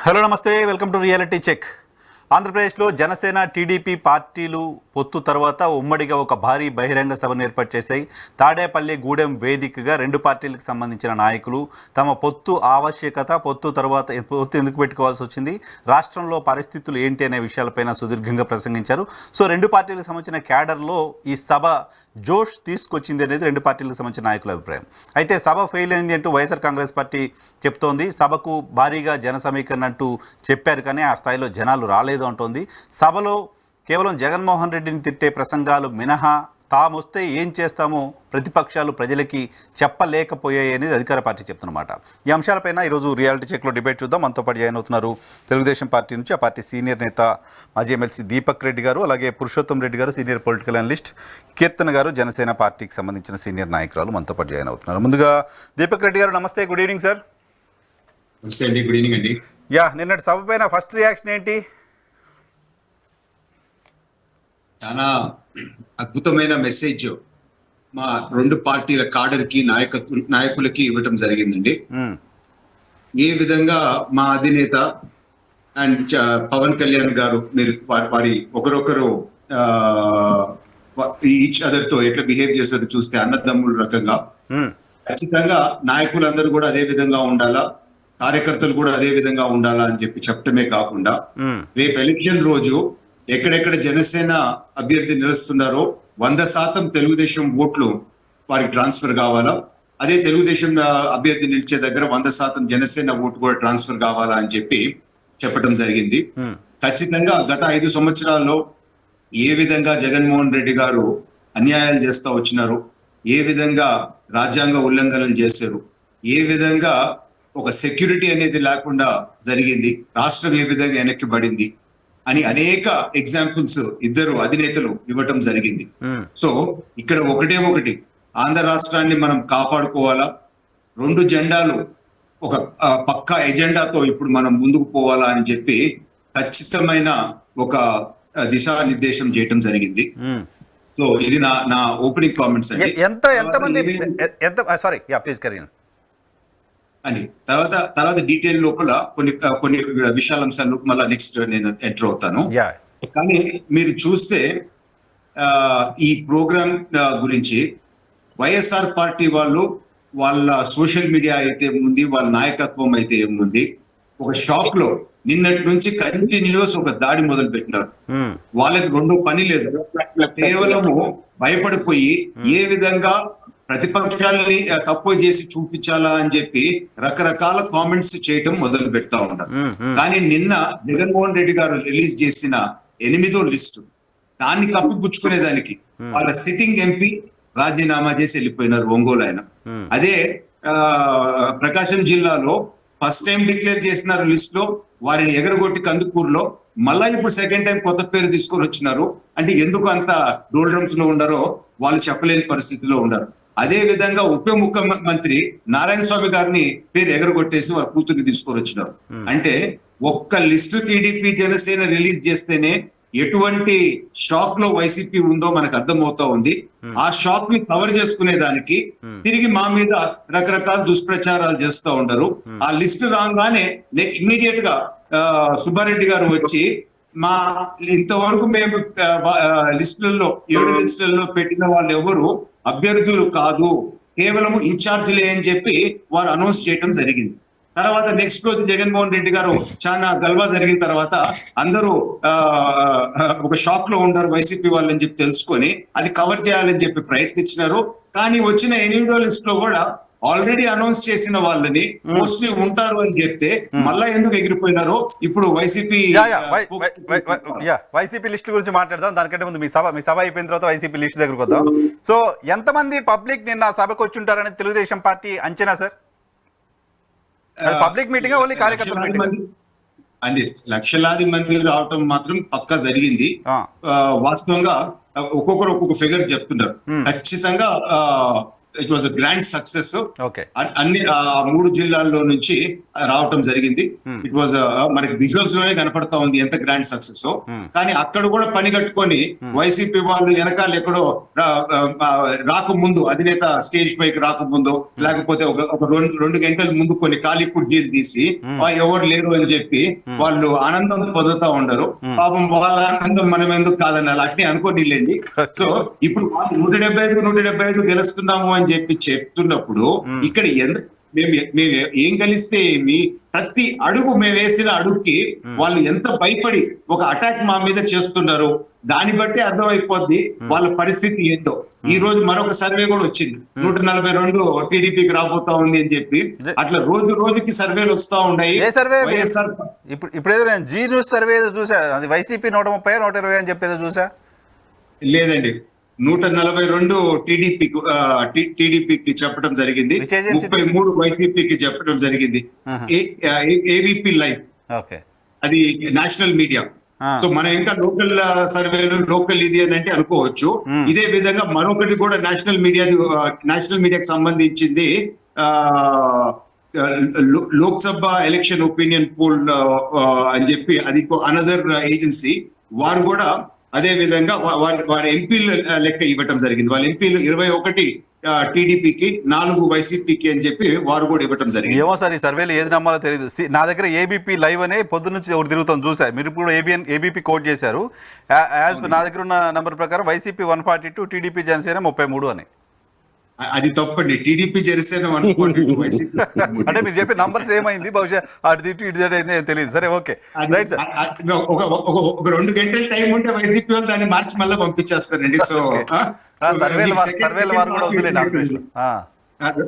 Hello నమస్తే, welcome to reality check. ఆంధ్రప్రదేశ్లో Janasena TDP పార్టీలు పొత్తు తర్వాత ఉమ్మడిగా ఒక భారీ బహిరంగ సభను ఏర్పాటు చేశాయి. తాడేపల్లి గూడెం వేదికగా రెండు పార్టీలకు సంబంధించిన నాయకులు తమ పొత్తు ఆవశ్యకత, పొత్తు తర్వాత పొత్తు ఎందుకు పెట్టుకోవాల్సి వచ్చింది, రాష్ట్రంలో పరిస్థితులు ఏంటి అనే విషయాలపైన సుదీర్ఘంగా ప్రసంగించారు. సో రెండు పార్టీలకు సంబంధించిన క్యాడర్లో ఈ సభ జోష్ తీసుకొచ్చింది అనేది రెండు పార్టీలకు సంబంధించిన నాయకుల అభిప్రాయం. అయితే సభ ఫెయిల్ అయింది అంటూ వైఎస్ఆర్ కాంగ్రెస్ పార్టీ చెప్తోంది. సభకు భారీగా జన సమీకరణ అంటూ చెప్పారు, కానీ ఆ స్థాయిలో జనాలు రాలేదు అంటోంది. సభలో కేవలం జగన్మోహన్ రెడ్డిని తిట్టే ప్రసంగాలు మినహా తామొస్తే ఏం చేస్తామో ప్రతిపక్షాలు ప్రజలకి చెప్పలేకపోయాయి అనేది అధికార పార్టీ చెప్తున్నమాట. ఈ అంశాలపైన ఈరోజు రియాలిటీ చెక్లో డిబేట్ చూద్దాం. మనతో పాటు జాయిన్ అవుతున్నారు తెలుగుదేశం పార్టీ నుంచి ఆ పార్టీ సీనియర్ నేత మాజీ ఎమ్మెల్సీ దీపక్ రెడ్డి గారు, అలాగే పురుషోత్తం రెడ్డి గారు సీనియర్ పొలిటికల్ అనలిస్ట్, కీర్తన గారు జనసేన పార్టీకి సంబంధించిన సీనియర్ నాయకురాలు మనతో పాటు జాయిన్ అవుతున్నారు. ముందుగా దీపక్ రెడ్డి గారు నమస్తే, గుడ్ ఈవినింగ్ సార్. నమస్తే అండి, గుడ్ ఈవినింగ్ అండి. నిన్నటి సభ పైన ఫస్ట్ రియాక్షన్ ఏంటి? చాలా అద్భుతమైన మెసేజ్ మా రెండు పార్టీల కాడర్ కి నాయకులకి ఇవ్వటం జరిగిందండి. ఏ విధంగా మా అధినేత అండ్ పవన్ కళ్యాణ్ గారు మీరు వారి ఒకరొకరు ఈచ్ అదర్ తో ఎట్లా బిహేవ్ చేశారో చూస్తే అన్నదమ్ముల రకంగా ఖచ్చితంగా నాయకులందరూ కూడా అదే విధంగా ఉండాలా, కార్యకర్తలు కూడా అదే విధంగా ఉండాలా అని చెప్పి చెప్పడమే కాకుండా రేపు ఎలక్షన్ రోజు ఎక్కడెక్కడ జనసేన అభ్యర్థి నిలుస్తున్నారో 100% తెలుగుదేశం ఓట్లు వారికి ట్రాన్స్ఫర్ కావాలా, అదే తెలుగుదేశం అభ్యర్థి నిలిచే దగ్గర 100% జనసేన ఓటు కూడా ట్రాన్స్ఫర్ కావాలా అని చెప్పి చెప్పడం జరిగింది. ఖచ్చితంగా గత 5 సంవత్సరాల్లో ఏ విధంగా జగన్మోహన్ రెడ్డి గారు అన్యాయాలు చేస్తూ వచ్చినారు, ఏ విధంగా రాజ్యాంగ ఉల్లంఘనలు చేశారు, ఏ విధంగా ఒక సెక్యూరిటీ అనేది లేకుండా జరిగింది, రాష్ట్రం ఏ విధంగా వెనక్కి పడింది అని అనేక ఎగ్జాంపుల్స్ ఇద్దరు అధినేతలు ఇవ్వటం జరిగింది. సో ఇక్కడ ఒకటి ఆంధ్ర రాష్ట్రాన్ని మనం కాపాడుకోవాలా, రెండు జెండాలు ఒక పక్కా ఎజెండాతో ఇప్పుడు మనం ముందుకు పోవాలా అని చెప్పి ఖచ్చితమైన ఒక దిశానిర్దేశం చేయటం జరిగింది. సో ఇది నా ఓపెనింగ్ కామెంట్స్ అండి. అని తర్వాత డీటెయిల్ లోపల కొన్ని విషయాలంశాలు మళ్ళీ నెక్స్ట్ నేను ఎంటర్ అవుతాను. కానీ మీరు చూస్తే ఈ ప్రోగ్రామ్ గురించి వైఎస్ఆర్ పార్టీ వాళ్ళు వాళ్ళ సోషల్ మీడియా అయితే ఉంది, వాళ్ళ నాయకత్వం అయితే ఏముంది, ఒక షాక్ లో నిన్నటి నుంచి కంటిన్యూస్ ఒక దాడి మొదలు పెట్టినారు. వాళ్ళకి రెండో పని లేదు, కేవలము భయపడిపోయి ఏ విధంగా ప్రతిపక్షాలని తప్పు చేసి చూపించాలా అని చెప్పి రకరకాల కామెంట్స్ చేయటం మొదలు పెడతా ఉంటారు. కానీ నిన్న జగన్మోహన్ రెడ్డి గారు రిలీజ్ చేసిన 8వ లిస్టు దాన్ని కప్పిపుచ్చుకునేదానికి వాళ్ళ సిట్టింగ్ ఎంపీ రాజీనామా చేసి వెళ్ళిపోయినారు ఒంగోలు ఆయన. అదే ప్రకాశం జిల్లాలో ఫస్ట్ టైం డిక్లేర్ చేసినారు లిస్ట్ లో, వారిని ఎగరగొట్టి కందుకూరులో మళ్ళా ఇప్పుడు సెకండ్ టైం కొత్త పేరు తీసుకొని వచ్చినారు. అంటే ఎందుకు అంత డోల్డ్రమ్స్ లో ఉండారో వాళ్ళు చెప్పలేని పరిస్థితిలో ఉన్నారు. అదే విధంగా ఉప ముఖ్యమంత్రి నారాయణ స్వామి గారిని పేరు ఎగరగొట్టేసి వారి కూతురికి తీసుకొని వచ్చినారు. అంటే ఒక్క లిస్టు టీడీపీ జనసేన రిలీజ్ చేస్తేనే ఎటువంటి షాక్ లో వైసీపీ ఉందో మనకు అర్థమవుతా ఉంది. ఆ షాక్ ని కవర్ చేసుకునే దానికి తిరిగి మా మీద రకరకాల దుష్ప్రచారాలు చేస్తూ ఉండరు. ఆ లిస్టు రాగానే ఇమ్మీడియట్ గా సుబ్బారెడ్డి గారు వచ్చి మా ఇంతవరకు మేము లిస్టులలో 7 లిస్టులలో పెట్టిన వాళ్ళు ఎవరు అభ్యర్థులు కాదు, కేవలం ఇన్ఛార్జీలే అని చెప్పి వారు అనౌన్స్ చేయడం జరిగింది. తర్వాత నెక్స్ట్ రోజు జగన్మోహన్ రెడ్డి గారు చాలా గల్వా జరిగిన తర్వాత అందరూ ఒక షాక్ లో ఉన్నారు వైసీపీ వాళ్ళని చెప్పి తెలుసుకొని అది కవర్ చేయాలని చెప్పి ప్రయత్నించినారు. కానీ వచ్చిన 8వ లిస్ట్ లో కూడా ఆల్రెడీ అనౌన్స్ చేసిన వాళ్ళని మోస్ట్లీ ఉంటారు అని చెప్తే మళ్ళా ఎందుకు ఎగిరిపోయినారో ఇప్పుడు వైసీపీ లిస్ట్ గురించి మాట్లాడదాం. దానికంటే ముందు మీ సభ అయిపోయిన తర్వాత వైసీపీ లిస్ట్ దగ్గరకు వద్దాం. సో ఎంతమంది పబ్లిక్ నిన్న సభకు వచ్చి ఉంటారని తెలుగుదేశం పార్టీ అంచనా సార్? పబ్లిక్ మీటింగ్ ఓన్లీ కార్యకర్తల మీటింగ్ అండి? లక్షలాది మంది రావటం మాత్రం పక్కా జరిగింది. వాస్తవంగా ఒక్కొక్కరు ఒక్కొక్క ఫిగర్ చెప్తున్నారు. ఖచ్చితంగా it was a grand success. Okay. అన్ని 3 జిల్లాల్లో నుంచి రావటం జరిగింది. ఇట్ వాజ్ మనకి విజువల్స్ లోనే కనపడతా ఉంది ఎంత గ్రాండ్ సక్సెస్. కానీ అక్కడ కూడా పని కట్టుకొని వైసీపీ వాళ్ళు వెనకాల ఎక్కడో రాకముందు, అధినేత స్టేజ్ పైకి రాకముందు, లేకపోతే ఒక 2 గంటల ముందు కొన్ని ఖాళీ కుర్చీలు తీసి ఎవరు లేరు అని చెప్పి వాళ్ళు ఆనందం పొందుతా ఉండరు. పాపం వాళ్ళ ఆనందం మనం ఎందుకు కాదన్నారు, అట్నే అనుకోనిలేండి. సో ఇప్పుడు 175 గెలుస్తున్నాము అని చెప్పి చెప్తున్నప్పుడు ఇక్కడ మేము ఏం కలిస్తే ఏమి, ప్రతి అడుగు మేము వేసిన అడుగుకి వాళ్ళు ఎంత భయపడి ఒక అటాక్ మా మీద చేస్తున్నారు, దాన్ని బట్టి అర్థమైపోద్ది వాళ్ళ పరిస్థితి ఏంటో. ఈ రోజు మరొక సర్వే కూడా వచ్చింది, 142 టీడీపీకి రాబోతా ఉంది అని చెప్పి. అట్లా రోజుకి సర్వేలు వస్తా ఉన్నాయి. ఇప్పుడు ఏదో నేను జీ న్యూస్ సర్వే చూసా, అది వైసీపీ 130 120 అని చెప్పేది చూసా. లేదండి, 142 టీడీపీకి చెప్పడం జరిగింది, 33 వైసీపీకి చెప్పడం జరిగింది. ఏబీపీ లైవ్, అది నేషనల్ మీడియా. సో మనం ఇంకా లోకల్ సర్వేలు, లోకల్ ఇది అని అంటే అనుకోవచ్చు. ఇదే విధంగా మరొకటి కూడా నేషనల్ మీడియాకి సంబంధించింది, లోక్సభ ఎలక్షన్ ఒపీనియన్ పోల్ అని చెప్పి, అది అనదర్ ఏజెన్సీ. వారు కూడా అదే విధంగా వారి ఎంపీలు లెక్క ఇవ్వటం జరిగింది. వాళ్ళ ఎంపీలు 21 టీడీపీకి, 4 వైసీపీకి అని చెప్పి వారు కూడా ఇవ్వటం జరిగింది. ఏమో సార్, ఈ సర్వేలు ఏది నమ్మాలో తెలియదు. నా దగ్గర ఏబీపీ లైవ్ అనే పొద్దు నుంచి ఒకటి తిరుగుతాం చూసా. మీరు ఇప్పుడు ఏబీపీ కోట్ చేశారు. నా దగ్గర ఉన్న నంబర్ ప్రకారం వైసీపీ 142, టీడీపీ జనసేన 33 అని. అది తప్పండి, టీడీపీ జనసేన 142, వైసీపీ. అంటే మీరు చెప్పే నంబర్స్ ఏమైంది, బహుశా అటు ఇటు తెలియదు. సరే, ఓకే, రైట్ సార్. ఒక 2 గంటల టైం ఉంటే వైసీపీ వాళ్ళు దాన్ని మార్చి మళ్ళీ పంపించేస్తారండి. సో సర్వేల వారు కూడా వద్దులేండి.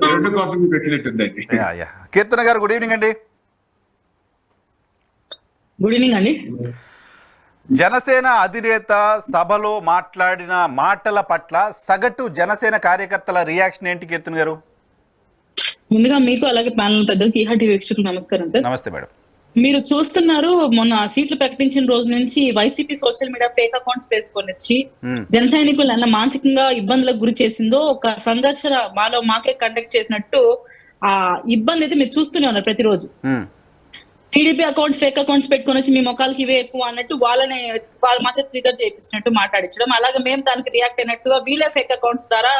2 కాపీలు పెట్టినట్టుందండి. కీర్తన గారు, గుడ్ ఈవినింగ్ అండి. గుడ్ ఈవినింగ్ అండి. జనసేన అధినేత సభలో మాట్లాడిన మాటల పట్ల సగటు జనసేన కార్యకర్తల రియాక్షన్ ఏంటి కీర్తన్ గారు? ముందుగా మీకు అలాగే ప్యానల్ పెద్దలకి ఈహాటి వీక్షకులకు నమస్కారం సార్. నమస్తే మేడం. మీరు చూస్తున్నారు, మొన్న సీట్లు ప్రకటించిన రోజు నుంచి YCP social media fake accounts వేసుకొని వచ్చి జన సైనికులు ఎలా మానసికంగా ఇబ్బందులకు గురి చేసిందో, ఒక సంఘర్షణ మాకే కండక్ట్ చేసినట్టు ఆ ఇబ్బంది అయితే మీరు చూస్తూనే ఉన్నారు ప్రతిరోజు. టీడీపీ అకౌంట్స్, ఫేక్ అకౌంట్స్ పెట్టుకొని వచ్చి మీ మొక్కలకి ఇవే ఎక్కువ అన్నట్టు వాళ్ళ మా చేత ట్రిగర్ చేయించినట్టు మాట్లాడించడం, అలాగే మేము దానికి రియాక్ట్ అయినట్టుగా వీళ్ళే ఫేక్ అకౌంట్స్ ద్వారా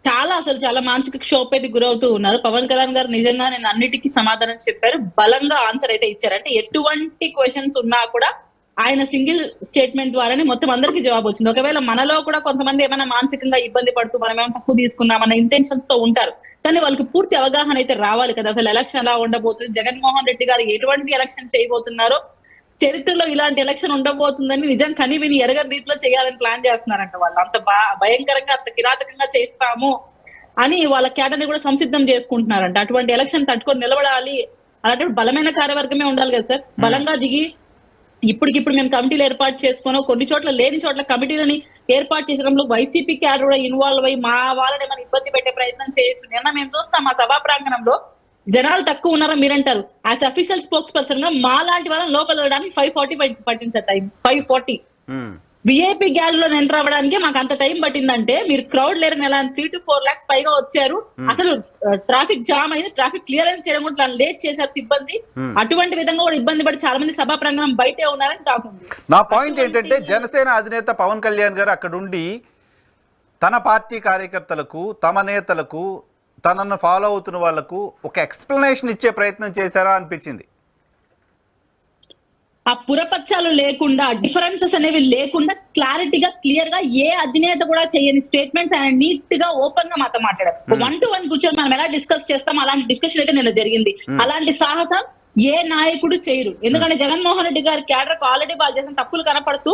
చాలా మానసిక క్షోభ అయితే గురవుతూ ఉన్నారు. పవన్ కళ్యాణ్ గారు నిజంగా నేను అన్నిటికీ సమాధానం చెప్పారు, బలంగా ఆన్సర్ అయితే ఇచ్చారు. అంటే ఎటువంటి క్వశ్చన్స్ ఉన్నా కూడా ఆయన సింగిల్ స్టేట్మెంట్ ద్వారానే మొత్తం అందరికీ జవాబు వచ్చింది. ఒకవేళ మనలో కూడా కొంతమంది ఏమైనా మానసికంగా ఇబ్బంది పడుతూ మనం ఏమైనా తక్కువ తీసుకున్నామన్న ఇంటెన్షన్స్ తో ఉంటారు, కానీ వాళ్ళకి పూర్తి అవగాహన అయితే రావాలి కదా, అసలు ఎలక్షన్ ఎలా ఉండబోతుంది, జగన్మోహన్ రెడ్డి గారు ఎటువంటి ఎలక్షన్ చేయబోతున్నారో, చరిత్రలో ఇలాంటి ఎలక్షన్ ఉండబోతుందని నిజం కని విని ఎరగని రీతిలో చేయాలని ప్లాన్ చేస్తున్నారంట. వాళ్ళు అంత భయంకరంగా, అంత కిరాతకంగా చేస్తాము అని వాళ్ళ క్యాడర్ని కూడా సంసిద్ధం చేసుకుంటున్నారంట. అటువంటి ఎలక్షన్ తట్టుకొని నిలబడాలి, అలాంటి బలమైన కార్యవర్గమే ఉండాలి కదా సార్. బలంగా దిగి ఇప్పటికిప్పుడు మేము కమిటీలు ఏర్పాటు చేసుకున్నాం, కొన్ని చోట్ల లేని చోట్ల కమిటీలని ఏర్పాటు చేసడంలో వైసీపీ క్యాడర్ కూడా ఇన్వాల్వ్ అయ్యి మా వాళ్ళని ఏమైనా ఇబ్బంది పెట్టే ప్రయత్నం చేయొచ్చు. నిన్న మేము చూస్తాం మా సభా ప్రాంగణంలో జనాలు తక్కువ ఉన్నారో మీరంటారు, యాజ్ అఫీషియల్ స్పోక్స్ పర్సన్ గా మా లాంటి వాళ్ళని లోపల వెళ్ళడానికి 5:40 పట్టింది సార్ టైం. 5:40 విఐపీ గ్యాల్ లో ఎంటర్ అవ్వడానికి మాకు అంత టైం పట్టిందంటే, మీరు క్రౌడ్ లేరని ఎలా 3 to 4 lakhs పైగా వచ్చారు, అసలు ట్రాఫిక్ జామ్ అయింది, ట్రాఫిక్ క్లియరెన్స్ చేయడం కూడా లేట్ చేశారు సిబ్బంది. అటువంటి విధంగా కూడా ఇబ్బంది పడి చాలా మంది సభా ప్రాంగణం బయటే ఉన్నారని టాకుంది. నా పాయింట్ ఏంటంటే, జనసేన అధినేత పవన్ కళ్యాణ్ గారు అక్కడుండి తన పార్టీ కార్యకర్తలకు, తమ నేతలకు, తనను ఫాలో అవుతున్న వాళ్లకు ఒక ఎక్స్ప్లెనేషన్ ఇచ్చే ప్రయత్నం చేశారా అనిపించింది. ఆ పురపచ్చాలు లేకుండా, డిఫరెన్సెస్ అనేవి లేకుండా క్లారిటీగా, క్లియర్ గా ఏ అధినేత కూడా చేయని స్టేట్మెంట్స్ ఆయన నీట్ గా ఓపెన్ గా మాతో మాట్లాడారు. 1-to-1 కూర్చొని మనం ఎలా డిస్కస్ చేస్తాం అలాంటి డిస్కషన్ అయితే నిన్న జరిగింది. అలాంటి సాహసం ఏ నాయకుడు చేయరు. ఎందుకంటే జగన్మోహన్ రెడ్డి గారి క్యాడర్ కు ఆల్రెడీ వాళ్ళు చేసిన తప్పులు కనపడుతూ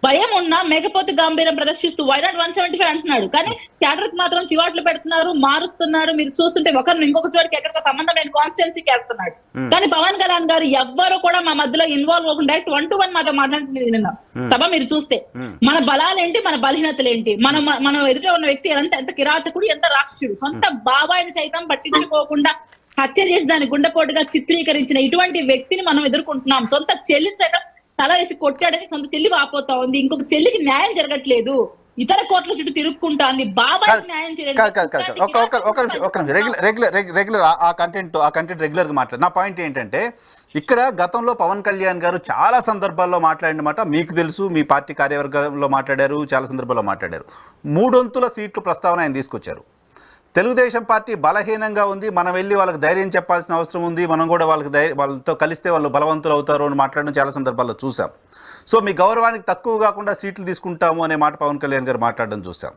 భయం ఉన్నా మేకపోతే గాంభీర్యం ప్రదర్శిస్తూ వైనాట్ 175 అంటున్నాడు, కానీ క్యాడర్ కి మాత్రం చివాట్లు పెడుతున్నారు, మారుస్తున్నారు. మీరు చూస్తుంటే ఒకరిని ఇంకొక చోటికి ఎక్కడికి సంబంధం లేని కాన్స్టిట్యున్సీకి వేస్తున్నాడు. కానీ పవన్ కళ్యాణ్ గారు ఎవ్వరు కూడా మా మధ్యలో ఇన్వాల్వ్ అవ్వకుండా డైరెక్ట్ 1-to-1 మాతో మాట్లాడుతుంది నిన్న సభ. మీరు చూస్తే మన బలాలేంటి, మన బలహీనతలు ఏంటి, మనం ఎదుట ఉన్న వ్యక్తి ఎంత కిరాతకుడు, ఎంత రాక్షసుడు, సొంత బాబాయిని సైతం పట్టించుకోకుండా హత్య చేసి దాన్ని గుండెపోటుగా చిత్రీకరించిన ఇటువంటి వ్యక్తిని మనం ఎదుర్కొంటున్నాం. సొంత చెల్లిని సైతం తల వేసి కొట్టాడని సొంత చెల్లి వాపోతా ఉంది, ఇంకొక చెల్లికి న్యాయం జరగట్లేదు. ఇతర కోట్ల చుట్టూ తిరుక్కుంటాంది. బాబాయ్ న్యాయం చేయండి. రెగ్యులర్ ఆ కంటెంట్ రెగ్యులర్ గా మాట్లాడు. నా పాయింట్ ఏంటంటే ఇక్కడ గతంలో పవన్ కళ్యాణ్ గారు చాలా సందర్భాల్లో మాట్లాడిన మాట మీకు తెలుసు, మీ పార్టీ కార్యవర్గంలో మాట్లాడారు, చాలా సందర్భాల్లో మాట్లాడారు. 3 సీట్లు ప్రస్తావన ఆయన తీసుకొచ్చారు. తెలుగుదేశం పార్టీ బలహీనంగా ఉంది, మనం వెళ్ళి వాళ్ళకి ధైర్యం చెప్పాల్సిన అవసరం ఉంది, మనం కూడా వాళ్ళతో కలిస్తే వాళ్ళు బలవంతులు అవుతారు అని మాట్లాడడం చాలా సందర్భాల్లో చూసాం. సో మీ గౌరవానికి తక్కువ కాకుండా సీట్లు తీసుకుంటాము అనే మాట పవన్ కళ్యాణ్ గారు మాట్లాడడం చూసాం.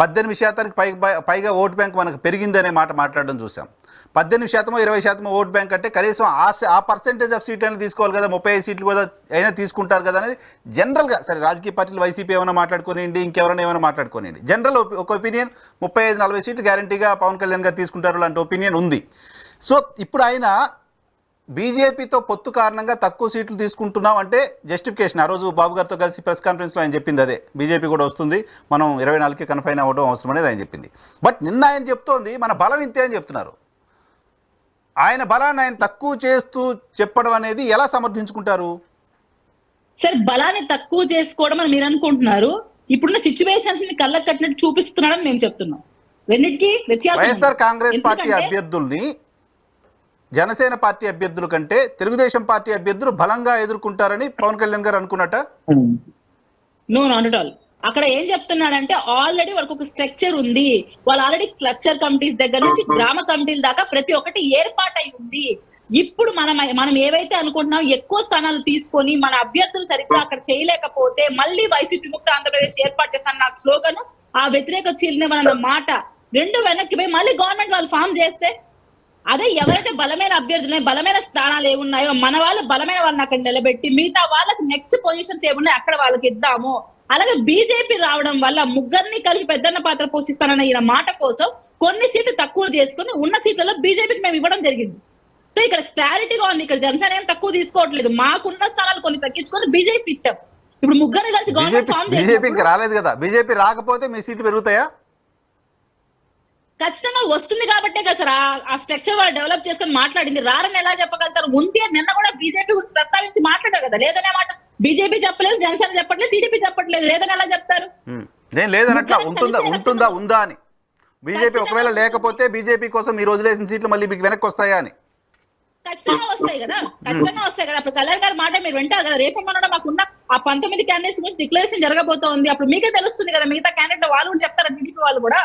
18% పైగా ఓటు బ్యాంక్ మనకు పెరిగిందనే మాట మాట్లాడడం చూసాం. 18% 20% ఓటు బ్యాంక్ అంటే కనీసం ఆ పర్సెంటేజ్ ఆఫ్ సీట్లను తీసుకోవాలి కదా, 35 సీట్లు కూడా అయినా తీసుకుంటారు కదా అనేది జనరల్గా. సరే రాజకీయ పార్టీలు వైసీపీ ఏమైనా మాట్లాడుకోనివ్వండి, ఇంకెవరైనా ఏమైనా మాట్లాడుకోనివ్వండి, జనరల్ ఒక ఒపీనియన్ 35-40 సీట్లు గ్యారంటీగా పవన్ కళ్యాణ్ గారు తీసుకుంటారు లాంటి ఒపీనియన్ ఉంది. సో ఇప్పుడు ఆయన బీజేపీతో పొత్తు కారణంగా తక్కువ సీట్లు తీసుకుంటున్నాం అంటే జస్టిఫికేషన్. ఆ రోజు బాబు గారితో కలిసి ప్రెస్ కాన్ఫరెన్స్లో ఆయన చెప్పింది అదే, బీజేపీ కూడా వస్తుంది, మనం 24కి కన్ఫైన్ అవ్వడం అవసరం అనేది ఆయన చెప్పింది. బట్ నిన్న ఆయన చెప్తోంది మన బలం ఇంతే అని చెప్తున్నారు. ఆయన బలాన్ని ఆయన తక్కువ చేస్తూ చెప్పడం అనేది ఎలా సమర్థించుకుంటారు? సార్ బలాన్ని తక్కువ చేసుకోవడం అని మీరు అనుకుంటున్నారు. ఇప్పుడున్న సిచ్యువేషన్స్ ని కళ్ళకు కట్టినట్టు చూపిస్తున్నాడని మేము చెప్తున్నాం. రెండింటికి వ్యత్యాసం. వైఎస్ఆర్ కాంగ్రెస్ పార్టీ అభ్యర్థుల్ని జనసేన పార్టీ అభ్యర్థుల కంటే తెలుగుదేశం పార్టీ అభ్యర్థులు బలంగా ఎదుర్కొంటారని పవన్ కళ్యాణ్ గారు అనుకున్నట్ట? No not at all. అక్కడ ఏం చెప్తున్నాడంటే ఆల్రెడీ వాళ్ళకి ఒక స్ట్రక్చర్ ఉంది. వాళ్ళు ఆల్రెడీ క్లస్టర్ కమిటీస్ దగ్గర నుంచి గ్రామ కమిటీల దాకా ప్రతి ఒక్కటి ఏర్పాటై ఉంది. ఇప్పుడు మనం ఏవైతే అనుకుంటున్నాం ఎక్కువ స్థానాలు తీసుకొని మన అభ్యర్థులు సరిగ్గా అక్కడ చేయలేకపోతే మళ్ళీ వైసీపీ ముక్త ఆంధ్రప్రదేశ్ ఏర్పాటు చేస్తాను నాకు స్లోగన్, ఆ వ్యతిరేక చీలిన మాట రెండు వెనక్కి పోయి మళ్ళీ గవర్నమెంట్ వాళ్ళు ఫామ్ చేస్తే, అదే ఎవరైతే బలమైన అభ్యర్థులు బలమైన స్థానాలు ఏమున్నాయో మన వాళ్ళు బలమైన వాళ్ళని అక్కడ నిలబెట్టి మిగతా వాళ్ళకి నెక్స్ట్ పొజిషన్స్ ఏమున్నాయో అక్కడ వాళ్ళకి ఇద్దాము. అలాగే బీజేపీ రావడం వల్ల ముగ్గురిని కలిపి పెద్దన్న పాత్ర పోషిస్తానన్న ఈయన మాట కోసం కొన్ని సీట్లు తక్కువ చేసుకుని ఉన్న సీట్లలో బీజేపీకి మేము ఇవ్వడం జరిగింది. సో ఇక్కడ క్లారిటీగా ఉంది. ఇక్కడ జనసేన ఏం తక్కువ తీసుకోవట్లేదు, మాకున్న స్థానాలు కొన్ని తగ్గించుకొని బీజేపీ ఇచ్చాం. ఇప్పుడు ముగ్గురు కలిసి గవర్నమెంట్ ఫామ్ బీజేపీకి రాలేదు కదా, బీజేపీ రాకపోతే మీ సీట్లు పెరుగుతాయా? ఖచ్చితంగా వస్తుంది కాబట్టే కదా సార్ ఆ స్ట్రక్చర్ వాళ్ళు డెవలప్ చేసుకొని మాట్లాడింది. రారని ఎలా చెప్పగలుగుతారు? ఉంటే నిన్న కూడా బీజేపీ గురించి ప్రస్తావించి మాట్లాడారు కదా. లేదనే మాట బీజేపీ చెప్పలేదు, జనసేన చెప్పట్లేదు, టీడీపీ చెప్పట్లేదు. లేదని ఎలా చెప్తారు? నేను లేదనట్లా, ఉందా అని. బీజేపీ ఒకవేళ లేకపోతే బీజేపీ కోసం మీరు వదిలేసిన సీట్లు మళ్ళీ మీకు వెనక్కి వస్తాయా అని. ఖచ్చితంగా వస్తాయి కదా, ఖచ్చితంగా వస్తాయి కదా. అప్పుడు కళ్యాణ్ గారి మాట మీరు వింటారు కదా. రేపు మనం మాకున్న ఆ 19 క్యాండిడేట్స్ గురించి డిక్లరేషన్ జరగబోతోంది. అప్పుడు మీకే తెలుస్తుంది కదా మిగతా క్యాండిడేట్ వాళ్ళు కూడా చెప్తారు టీడీపీ వాళ్ళు కూడా.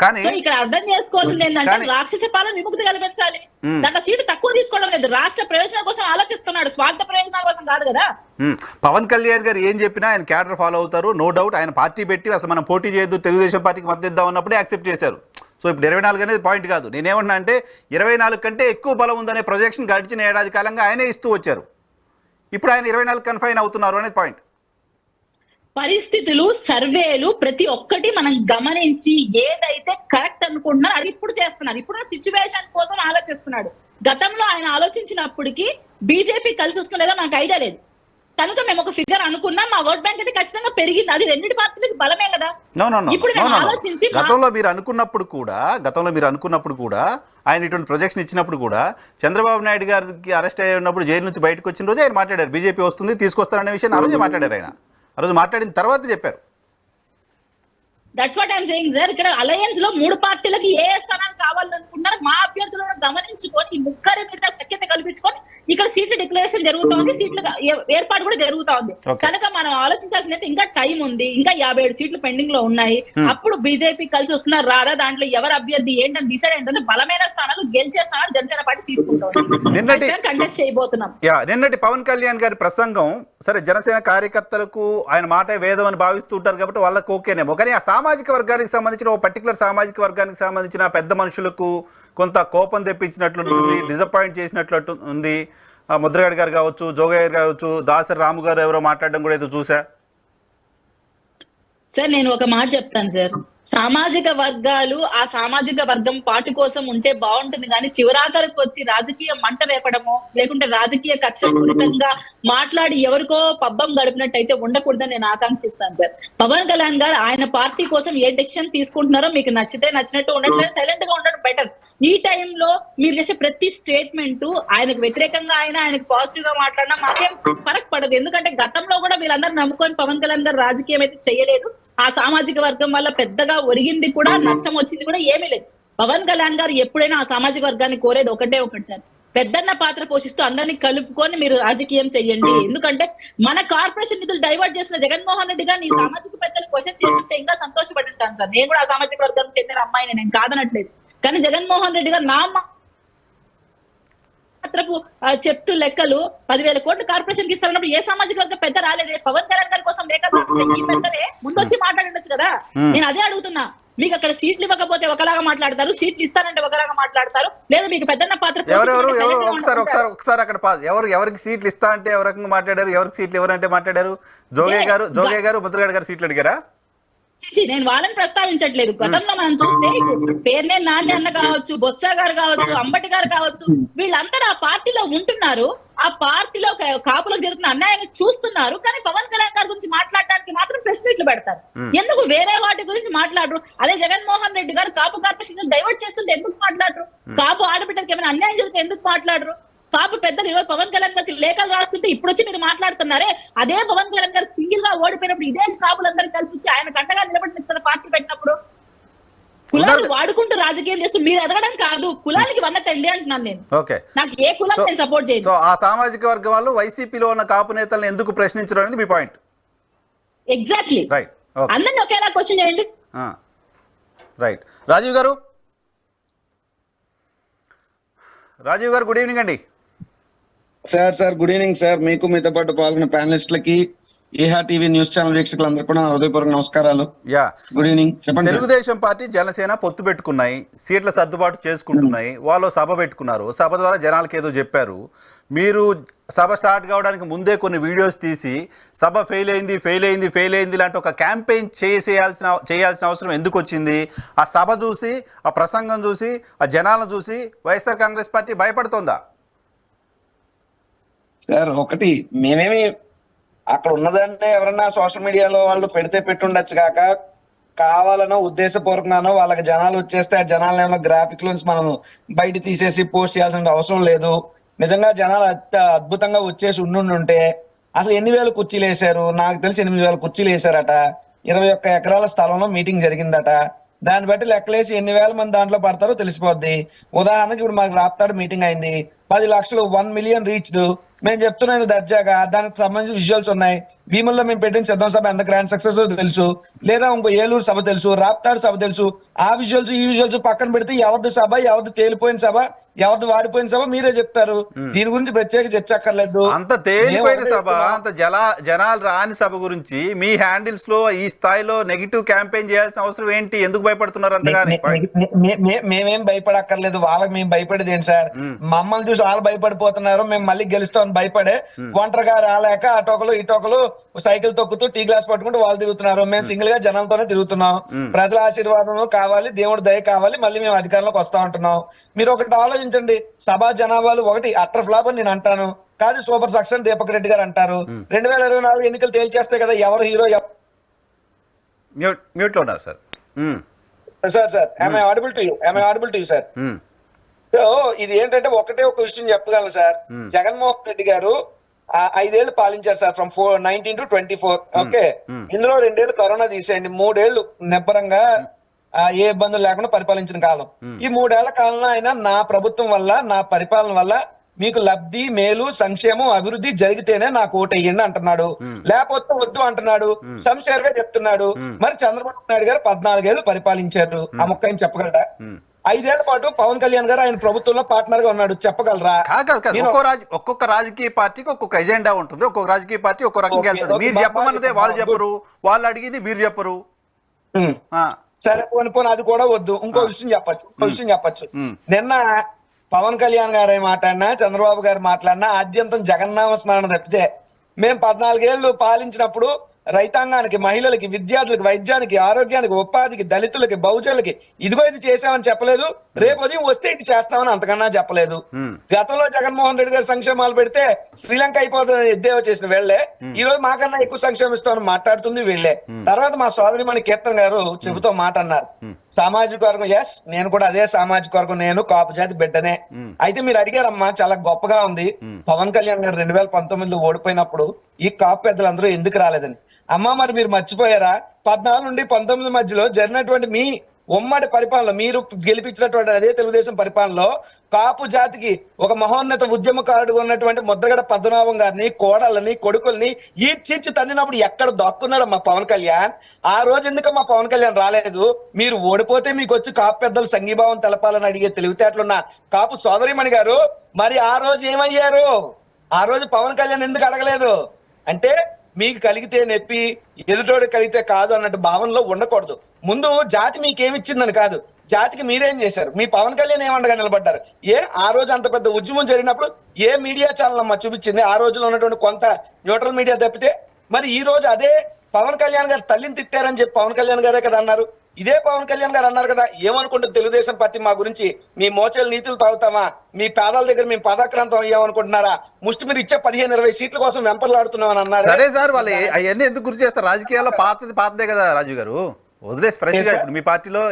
కానీ ఇక్కడ అర్థం చేసుకోవాల్సింది ఏంటంటే రాక్షస పాలన విముక్తి కల్పించాలి. దాంట్లో సీటు తక్కువ తీసుకోవడం లేదు, రాష్ట్ర ప్రయోజనాల కోసం ఆలోచిస్తున్నాడు, స్వార్థ ప్రయోజనాల కోసం కాదు కదా. పవన్ కళ్యాణ్ గారు ఏం చెప్పినా ఆయన క్యాడర్ ఫాలో అవుతారు, నో డౌట్. ఆయన పార్టీ పెట్టి అసలు మనం పోటీ చేయొద్దు, తెలుగుదేశం పార్టీకి మద్దతు ఇద్దాం అన్నప్పుడే యాక్సెప్ట్ చేశారు. సో ఇప్పుడు 24 అనేది పాయింట్ కాదు. నేనేమన్నా అంటే 24 కంటే ఎక్కువ బలం ఉందనే ప్రొజెక్షన్ గడిచిన ఏడాది కాలంగా ఆయనే ఇస్తూ వచ్చారు. ఇప్పుడు ఆయన 24 కన్ఫైన్ అవుతున్నారు అనేది పాయింట్. పరిస్థితులు, సర్వేలు ప్రతి ఒక్కటి మనం గమనించి ఏదైతే కరెక్ట్ అనుకుంటున్నారో అది ఇప్పుడు చేస్తున్నారు. ఇప్పుడు సిచ్యువేషన్ కోసం ఆలోచిస్తున్నాడు. గతంలో ఆయన ఆలోచించినప్పటికీ బీజేపీ కలిసి వస్తుందో మనకు ఐడియా లేదు కనుక మేము ఒక ఫిగర్ అనుకున్నాం. మా ఓట్ బ్యాంక్ అయితే ఖచ్చితంగా పెరిగింది. అది రెండింటి పార్టీలకు బలమే కదా. ఇప్పుడు ఆలోచించి గతంలో మీరు అనుకున్నప్పుడు కూడా ఆయన ఇటువంటి ప్రొజెక్షన్ ఇచ్చినప్పుడు కూడా చంద్రబాబు నాయుడు గారికి అరెస్ట్ అయ్యి ఉన్నప్పుడు జైలు నుంచి బయటకు వచ్చిన రోజే ఆయన మాట్లాడారు, బీజేపీ వస్తుంది తీసుకొస్తారనే విషయాన్ని ఆ రోజే మాట్లాడారు. ఆయన ఆ రోజు మాట్లాడిన తర్వాత చెప్పారు. That's what I'm saying sir. ఇక్కడ అలయన్స్ లో 3 పార్టీలకి ఏ స్థానాలు కావాలనుకుంటున్నారు మా అభ్యర్థులను గమనించుకొని ఈ ముగ్గురి మీద సఖ్యత కల్పించుకొని ఇక్కడ సీట్ల డిక్లరేషన్ జరుగుతోంది, సీట్ల ఏర్పాటు కూడా జరుగుతోంది. కనుక మనం ఆలోచించాల్సిన ఇంకా టైం ఉంది. ఇంకా 57 సీట్లు పెండింగ్ లో ఉన్నాయి. అప్పుడు బీజేపీ కలిసి వస్తున్నారు రాదా, దాంట్లో ఎవరు అభ్యర్థి ఏంటని డిసైడ్ ఏంటంటే బలమైన స్థానాలు గెలిచే స్థానాలు జనసేన పార్టీ తీసుకుంటాం, కంటెస్ట్ చేయబోతున్నాం. నిన్నటి పవన్ కళ్యాణ్ గారి ప్రసంగం సరే జనసేన కార్యకర్తలకు ఆయన మాట వేదం అని భావిస్తుంటారు కాబట్టి వాళ్ళకి ఓకేనేమో, కానీ ఆ సామాజిక వర్గానికి సంబంధించిన ఒక పర్టికులర్ సామాజిక వర్గానికి సంబంధించిన పెద్ద మనుషులకు కొంత కోపం తెప్పించినట్లుంటుంది, డిసప్పాయింట్ చేసినట్లు ఉంది. ముద్రగడ్ గారు కావచ్చు, జోగయ్య గారు కావచ్చు, దాసరి రాము గారు ఎవరో మాట్లాడడం కూడా ఏదో చూసా సార్. నేను ఒక మాట చెప్తాను సార్, సామాజిక వర్గాలు ఆ సామాజిక వర్గం పార్టీ కోసం ఉంటే బాగుంటుంది కానీ చివరాఖరికి వచ్చి రాజకీయ మంట రేపడమో లేకుంటే రాజకీయ కక్షపూరితంగా మాట్లాడి ఎవరికో పబ్బం గడిపినట్టయితే ఉండకూడదని నేను ఆకాంక్షిస్తాను సార్. పవన్ కళ్యాణ్ గారు ఆయన పార్టీ కోసం ఏ డెసిషన్ తీసుకుంటున్నారో మీకు నచ్చితే నచ్చినట్టు ఉండట్లేదు, సైలెంట్ గా ఉండడం బెటర్. ఈ టైంలో మీరు చేసే ప్రతి స్టేట్మెంట్ ఆయనకు వ్యతిరేకంగా ఆయనకు పాజిటివ్ గా మాట్లాడినా మాకేం ఫరక్ పడదు. ఎందుకంటే గతంలో కూడా వీళ్ళందరూ నమ్ముకొని పవన్ కళ్యాణ్ గారు రాజకీయం అయితే చేయలేదు, ఆ సామాజిక వర్గం వల్ల పెద్దగా ఒరిగింది కూడా నష్టం వచ్చింది కూడా ఏమీ లేదు. పవన్ కళ్యాణ్ గారు ఎప్పుడైనా ఆ సామాజిక వర్గాన్ని కోరేది ఒకటే ఒకటి సార్, పెద్దన్న పాత్ర పోషిస్తూ అందరినీ కలుపుకొని మీరు రాజకీయం చెయ్యండి. ఎందుకంటే మన కార్పొరేషన్ నిధులు డైవర్ట్ చేసిన జగన్మోహన్ రెడ్డి గారిని ఈ సామాజిక పెద్దలు క్వశ్చన్ చేస్తుంటే ఇంకా సంతోషపడి ఉంటాను సార్. నేను కూడా ఆ సామాజిక వర్గానికి చెందిన అమ్మాయిని, నేను కాదనట్లేదు. కానీ జగన్మోహన్ రెడ్డి గారు నా మాత్రపు చెప్తూ లెక్కలు 10,000 కోట్లు కార్పొరేషన్ కి ఇస్తున్నప్పుడు ఏ సామాజిక వర్గ పెద్ద రాలేదే? పవన్ కళ్యాణ్ గారి కోసం లేఖ రాసిన ఈ పెద్దనే ముందొచ్చి మాట్లాడుండొచ్చు కదా. నేను అదే అడుగుతున్నా. మీకు అక్కడ సీట్లు ఇవ్వకపోతే ఒకలాగా మాట్లాడతారు, సీట్లు ఇస్తానంటే ఒకలాగా మాట్లాడతారు, లేదా మీకు పెద్దన్న పాత్ర ఒకసారి అక్కడ ఎవరికి సీట్లు ఇస్తా అంటే ఎవరి రకంగా మాట్లాడారు, ఎవరికి సీట్లు ఎవరంటే మాట్లాడారు? జోగే గారు ముద్రగడ గారు సీట్లు అడిగారా? నేను వాళ్ళని ప్రస్తావించట్లేదు. గతంలో మనం చూస్తే పేర్నే నాని అన్న కావచ్చు, బొత్స గారు కావచ్చు, అంబటి గారు కావచ్చు, వీళ్ళందరూ ఆ పార్టీలో ఉంటున్నారు, ఆ పార్టీలో కాపులకు జరుగుతున్న అన్యాయాన్ని చూస్తున్నారు. కానీ పవన్ కళ్యాణ్ గారి గురించి మాట్లాడడానికి మాత్రం ప్రెస్ మీట్లు పెడతారు. ఎందుకు వేరే వాటి గురించి మాట్లాడరు? అదే జగన్మోహన్ రెడ్డి గారు కాపు కార్పొరేషన్ డైవర్ట్ చేస్తుంటే ఎందుకు మాట్లాడరు? కాపు ఆడబిడ్డలకి ఏమైనా అన్యాయం జరిగితే ఎందుకు మాట్లాడరు? కాపు పెద్దలు ఈరోజు పవన్ కళ్యాణ్ గారికి లేఖలు రాస్తుంటే ఇప్పుడు వచ్చి మీరు మాట్లాడుతున్నారే, అదే పవన్ కళ్యాణ్ గారు సింగిల్ గా ఓడిపోయినప్పుడు ఇదే కాపులందరూ కలిసి వచ్చి ఆయన కంటగా నిలబడిన కదా పార్టీ పెట్టినప్పుడు. కులాలు వాడుకుంటూ రాజకీయం చేస్తూ మీరు ఎదగడం కాదు, కులానికి వన్నతండి అంటున్నాను నేను. నాకు ఏ కులం నేను సపోర్ట్ చేయను. సో ఆ సామాజిక వర్గం వాళ్ళు వైసీపీలో ఉన్న కాపు నేతలను ఎందుకు ప్రశ్నించడం అనేది మీ పాయింట్. ఎగ్జాక్ట్లీ. రైట్. అందరిని ఒకేలా క్వశ్చన్ చేయండి. రైట్. రాజీవ్ గారు గుడ్ ఈవినింగ్ అండి. Sir good evening sir. మీకు మీతో పాటు పాల్గొన్న ప్యానలిస్టులకి, ఏహా టీవీ న్యూస్ ఛానల్ వీక్షకులందరూ కూడా హృదయపూర్వక నమస్కారాలు. Good evening. చెప్పండి. తెలుగుదేశం పార్టీ జనసేన పొత్తు పెట్టుకున్నాయి, సీట్ల సర్దుబాటు చేసుకుంటున్నాయి. వాళ్ళు సభ పెట్టుకున్నారు, సభ ద్వారా జనాలకు ఏదో చెప్పారు. మీరు సభ స్టార్ట్ కావడానికి ముందే కొన్ని వీడియోస్ తీసి సభ ఫెయిల్ అయింది లాంటి ఒక క్యాంపెయిన్ చేయాల్సిన అవసరం ఎందుకు వచ్చింది? ఆ సభ చూసి, ఆ ప్రసంగం చూసి, ఆ జనాలను చూసి వైఎస్ఆర్ కాంగ్రెస్ పార్టీ భయపడుతోందా? సార్ ఒకటి, మేమేమి అక్కడ ఉన్నదంటే ఎవరన్నా సోషల్ మీడియాలో వాళ్ళు పెడితే పెట్టుండొచ్చు కాక, కావాలనో ఉద్దేశపూర్వకంగానో వాళ్ళకి జనాలు వచ్చేస్తే ఆ జనాలను ఏమో గ్రాఫిక్ లోన్స్ మనం బయట తీసేసి పోస్ట్ చేయాల్సిన అవసరం లేదు. నిజంగా జనాలు అద్భుతంగా వచ్చేసి ఉండుంటే అసలు 8,000 కుర్చీలు వేశారు. నాకు తెలిసి 8,000 కుర్చీలు వేశారట. 21 ఎకరాల స్థలంలో మీటింగ్ జరిగిందట. దాన్ని బట్టి లెక్కలేసి 8,000 మంది దాంట్లో పడతారో తెలిసిపోద్ది. ఉదాహరణకి ఇప్పుడు మాకు రాప్తాడు మీటింగ్ అయింది, 10 లక్షలు, 1 మిలియన్ రీచ్డ్. మేము చెప్తున్నాను దర్జాగా, దానికి సంబంధించిన విజువల్స్ ఉన్నాయి. భీముల్లో మేము పెట్టిన సిద్ధం సభ ఎంత గ్రాండ్ సక్సెస్ తెలుసు, లేదా ఇంకో ఏలూరు సభ తెలుసు, రాప్తాడు సభ తెలుసు. ఆ విజువల్స్ ఈ విజువల్స్ పక్కన పెడితే ఎవరిది సభ, ఎవరిది తేలిపోయిన సభ, ఎవరిది వాడిపోయిన సభ మీరే చెప్తారు. దీని గురించి ప్రత్యేక చర్చ అక్కర్లేదు. అంత తేలిపోయిన సభ, అంత జనాలు రాని సభ గురించి మీ హ్యాండిల్స్ లో ఈ స్థాయిలో నెగిటివ్ క్యాంపెయిన్ చేయాల్సిన అవసరం ఏంటి? ఎందుకు భయపడుతున్నారు అంతగాని? మేమేం భయపడక్కర్లేదు. వాళ్ళకి మేము భయపడేది ఏంటి సార్? మమ్మల్ని చూసి వాళ్ళు భయపడిపోతున్నారు, మేము మళ్ళీ గెలుస్తాం భయపడే. ఒంటరిగా రాలేక అటోకలు ఇటోకలు సైకిల్ తొక్కుతూ టీ గ్లాస్ పట్టుకుంటూ వాళ్ళు తిరుగుతున్నారు. మేము సింగిల్ గా జనంతోనే తిరుగుతున్నాం. ప్రజల ఆశీర్వాదం కావాలి, దేవుడి దయ కావాలి, మళ్ళీ మేము అధికారంలోకి వస్తా ఉంటున్నాం. మీరు ఒకటి ఆలోచించండి, సభా జనాభాలు ఒకటి అట్టర్ ఫ్లాప్ అని నేను అంటాను, కాదు సూపర్ సక్సెస్ దీపక్ రెడ్డి గారు అంటారు. 2024 ఎన్నికలు తేల్చేస్తే కదా ఎవరు హీరో. మ్యూట్ లో ఉన్నారు sir. Sir am I audible to you sir? So ఇది ఏంటంటే ఒకటే ఒక విషయం చెప్పగలను సార్. జగన్మోహన్ రెడ్డి గారు 5 ఏళ్లు పాలించారు సార్, ఫ్రమ్ 19 to 24. ఓకే, ఇందులో 2 ఏళ్లు కరోనా తీసేయండి, 3 ఏళ్లు నిబ్బరంగా ఏ ఇబ్బందులు లేకుండా పరిపాలించిన కాలం. ఈ 3 ఏళ్ల కాలంలో ఆయన నా ప్రభుత్వం వల్ల, నా పరిపాలన వల్ల మీకు లబ్ధి, మేలు, సంక్షేమం, అభివృద్ధి జరిగితేనే నాకు ఓటేయండి అంటున్నాడు, లేకపోతే వద్దు అంటున్నాడు. సంశయంగా చెప్తున్నాడు. మరి చంద్రబాబు నాయుడు గారు 14 ఏళ్లు పరిపాలించారు. ఆ మొక్క ఆయన చెప్పగలరా? 5 ఏళ్ల పాటు పవన్ కళ్యాణ్ గారు ఆయన ప్రభుత్వంలో పార్ట్నర్ గా ఉన్నాడు, చెప్పగలరా? ఒక్కొక్క రాజకీయ పార్టీకి ఒక్కొక్క ఎజెండా ఉంటుంది, ఒక్కొక్క రాజకీయ పార్టీ ఒక్కొక్క రకంగా వెళ్తుంది. మీరు చెప్పమన్నదే వాళ్ళు చెప్పరు, వాళ్ళు అడిగింది మీరు చెప్పరు. సరే పోని అది కూడా వద్దు. ఇంకో విషయం చెప్పచ్చు. నిన్న పవన్ కళ్యాణ్ గారు మాట్లాడినా, చంద్రబాబు గారు మాట్లాడినా ఆద్యంతం జగన్నామ స్మరణ తప్పితే, మేము 14 ఏళ్లు పాలించినప్పుడు రైతాంగానికి, మహిళలకి, విద్యార్థులకి, వైద్యానికి, ఆరోగ్యానికి, ఉపాధికి, దళితులకి, బహుజనులకి ఇదిగో ఇది చేసామని చెప్పలేదు. రేపు ఉదయం వస్తే ఇది చేస్తామని అంతకన్నా చెప్పలేదు. గతంలో జగన్మోహన్ రెడ్డి గారు సంక్షేమాలు పెడితే శ్రీలంక అయిపోతుందని ఎద్దేవా చేసిన వీళ్లే ఈ రోజు మాకన్నా ఎక్కువ సంక్షేమం ఇస్తామని మాట్లాడుతుంది వీళ్లే. తర్వాత మా సోదరిమణి కీర్తన్ గారు చెబుతూ మాట అన్నారు, సామాజిక వర్గం. ఎస్, నేను కూడా అదే సామాజిక వర్గం, నేను కాపు జాతి బిడ్డనే. అయితే మీరు అడిగారమ్మా, చాలా గొప్పగా ఉంది. పవన్ కళ్యాణ్ గారు 2019లో ఓడిపోయినప్పుడు ఈ కాపు పెద్దలందరూ ఎందుకు రాలేదని. అమ్మా మరి మీరు మర్చిపోయారా 14 నుండి 19 మధ్యలో జరిగినటువంటి మీ ఉమ్మడి పరిపాలన, మీరు గెలిపించినటువంటి అదే తెలుగుదేశం పరిపాలనలో కాపు జాతికి ఒక మహోన్నత ఉద్యమకారుడుగా ఉన్నటువంటి ముద్రగడ పద్మనాభం గారిని, కోడళ్ళని, కొడుకుల్ని ఈడ్చిచ్చి తన్నినప్పుడు ఎక్కడ దక్కున్నాడు మా పవన్ కళ్యాణ్? ఆ రోజు ఎందుకు మా పవన్ కళ్యాణ్ రాలేదు? మీరు ఓడిపోతే మీకు వచ్చి కాపు పెద్దలు సంఘీభావం తెలపాలని అడిగే తెలివితేటలున్న కాపు సోదరిమణి గారు మరి ఆ రోజు ఏమయ్యారు? ఆ రోజు పవన్ కళ్యాణ్ ఎందుకు అడగలేదు? అంటే మీకు కలిగితే నొప్పి, ఎదుటోడు కలిగితే కాదు అన్నట్టు భావనలో ఉండకూడదు. ముందు జాతి మీకేమిచ్చిందని కాదు, జాతికి మీరేం చేశారు? మీ పవన్ కళ్యాణ్ ఏమండగా నిలబడ్డారు? ఆ రోజు అంత పెద్ద ఉద్యమం జరిగినప్పుడు ఏ మీడియా ఛానల్ అమ్మా చూపించింది? ఆ రోజులో ఉన్నటువంటి కొంత న్యూట్రల్ మీడియా తప్పితే. మరి ఈ రోజు అదే పవన్ కళ్యాణ్ గారు తల్లిని తిట్టారని చెప్పి పవన్ కళ్యాణ్ గారే కదా అన్నారు. ఇదే పవన్ కళ్యాణ్ గారు అన్నారు కదా, ఏమనుకుంటుంది తెలుగుదేశం పార్టీ మా గురించి? మీ మోచేలు నీతులు తాగుతామా? మీ పేదల దగ్గర మేము పదాక్రాంతం అయ్యామనుకుంటున్నారా? ముష్టి మీరు ఇచ్చే 15-20 సీట్ల కోసం వెంపర్లాడుతున్నామని అన్నారు. సరే సార్, వాళ్ళు అవన్నీ ఎందుకు గుర్తు చేస్తారు? రాజకీయాల్లో పాతదే కదా రాజు గారు. వదిలేసి ఫ్రెష్ గా ఇప్పుడు మీ పార్టీలో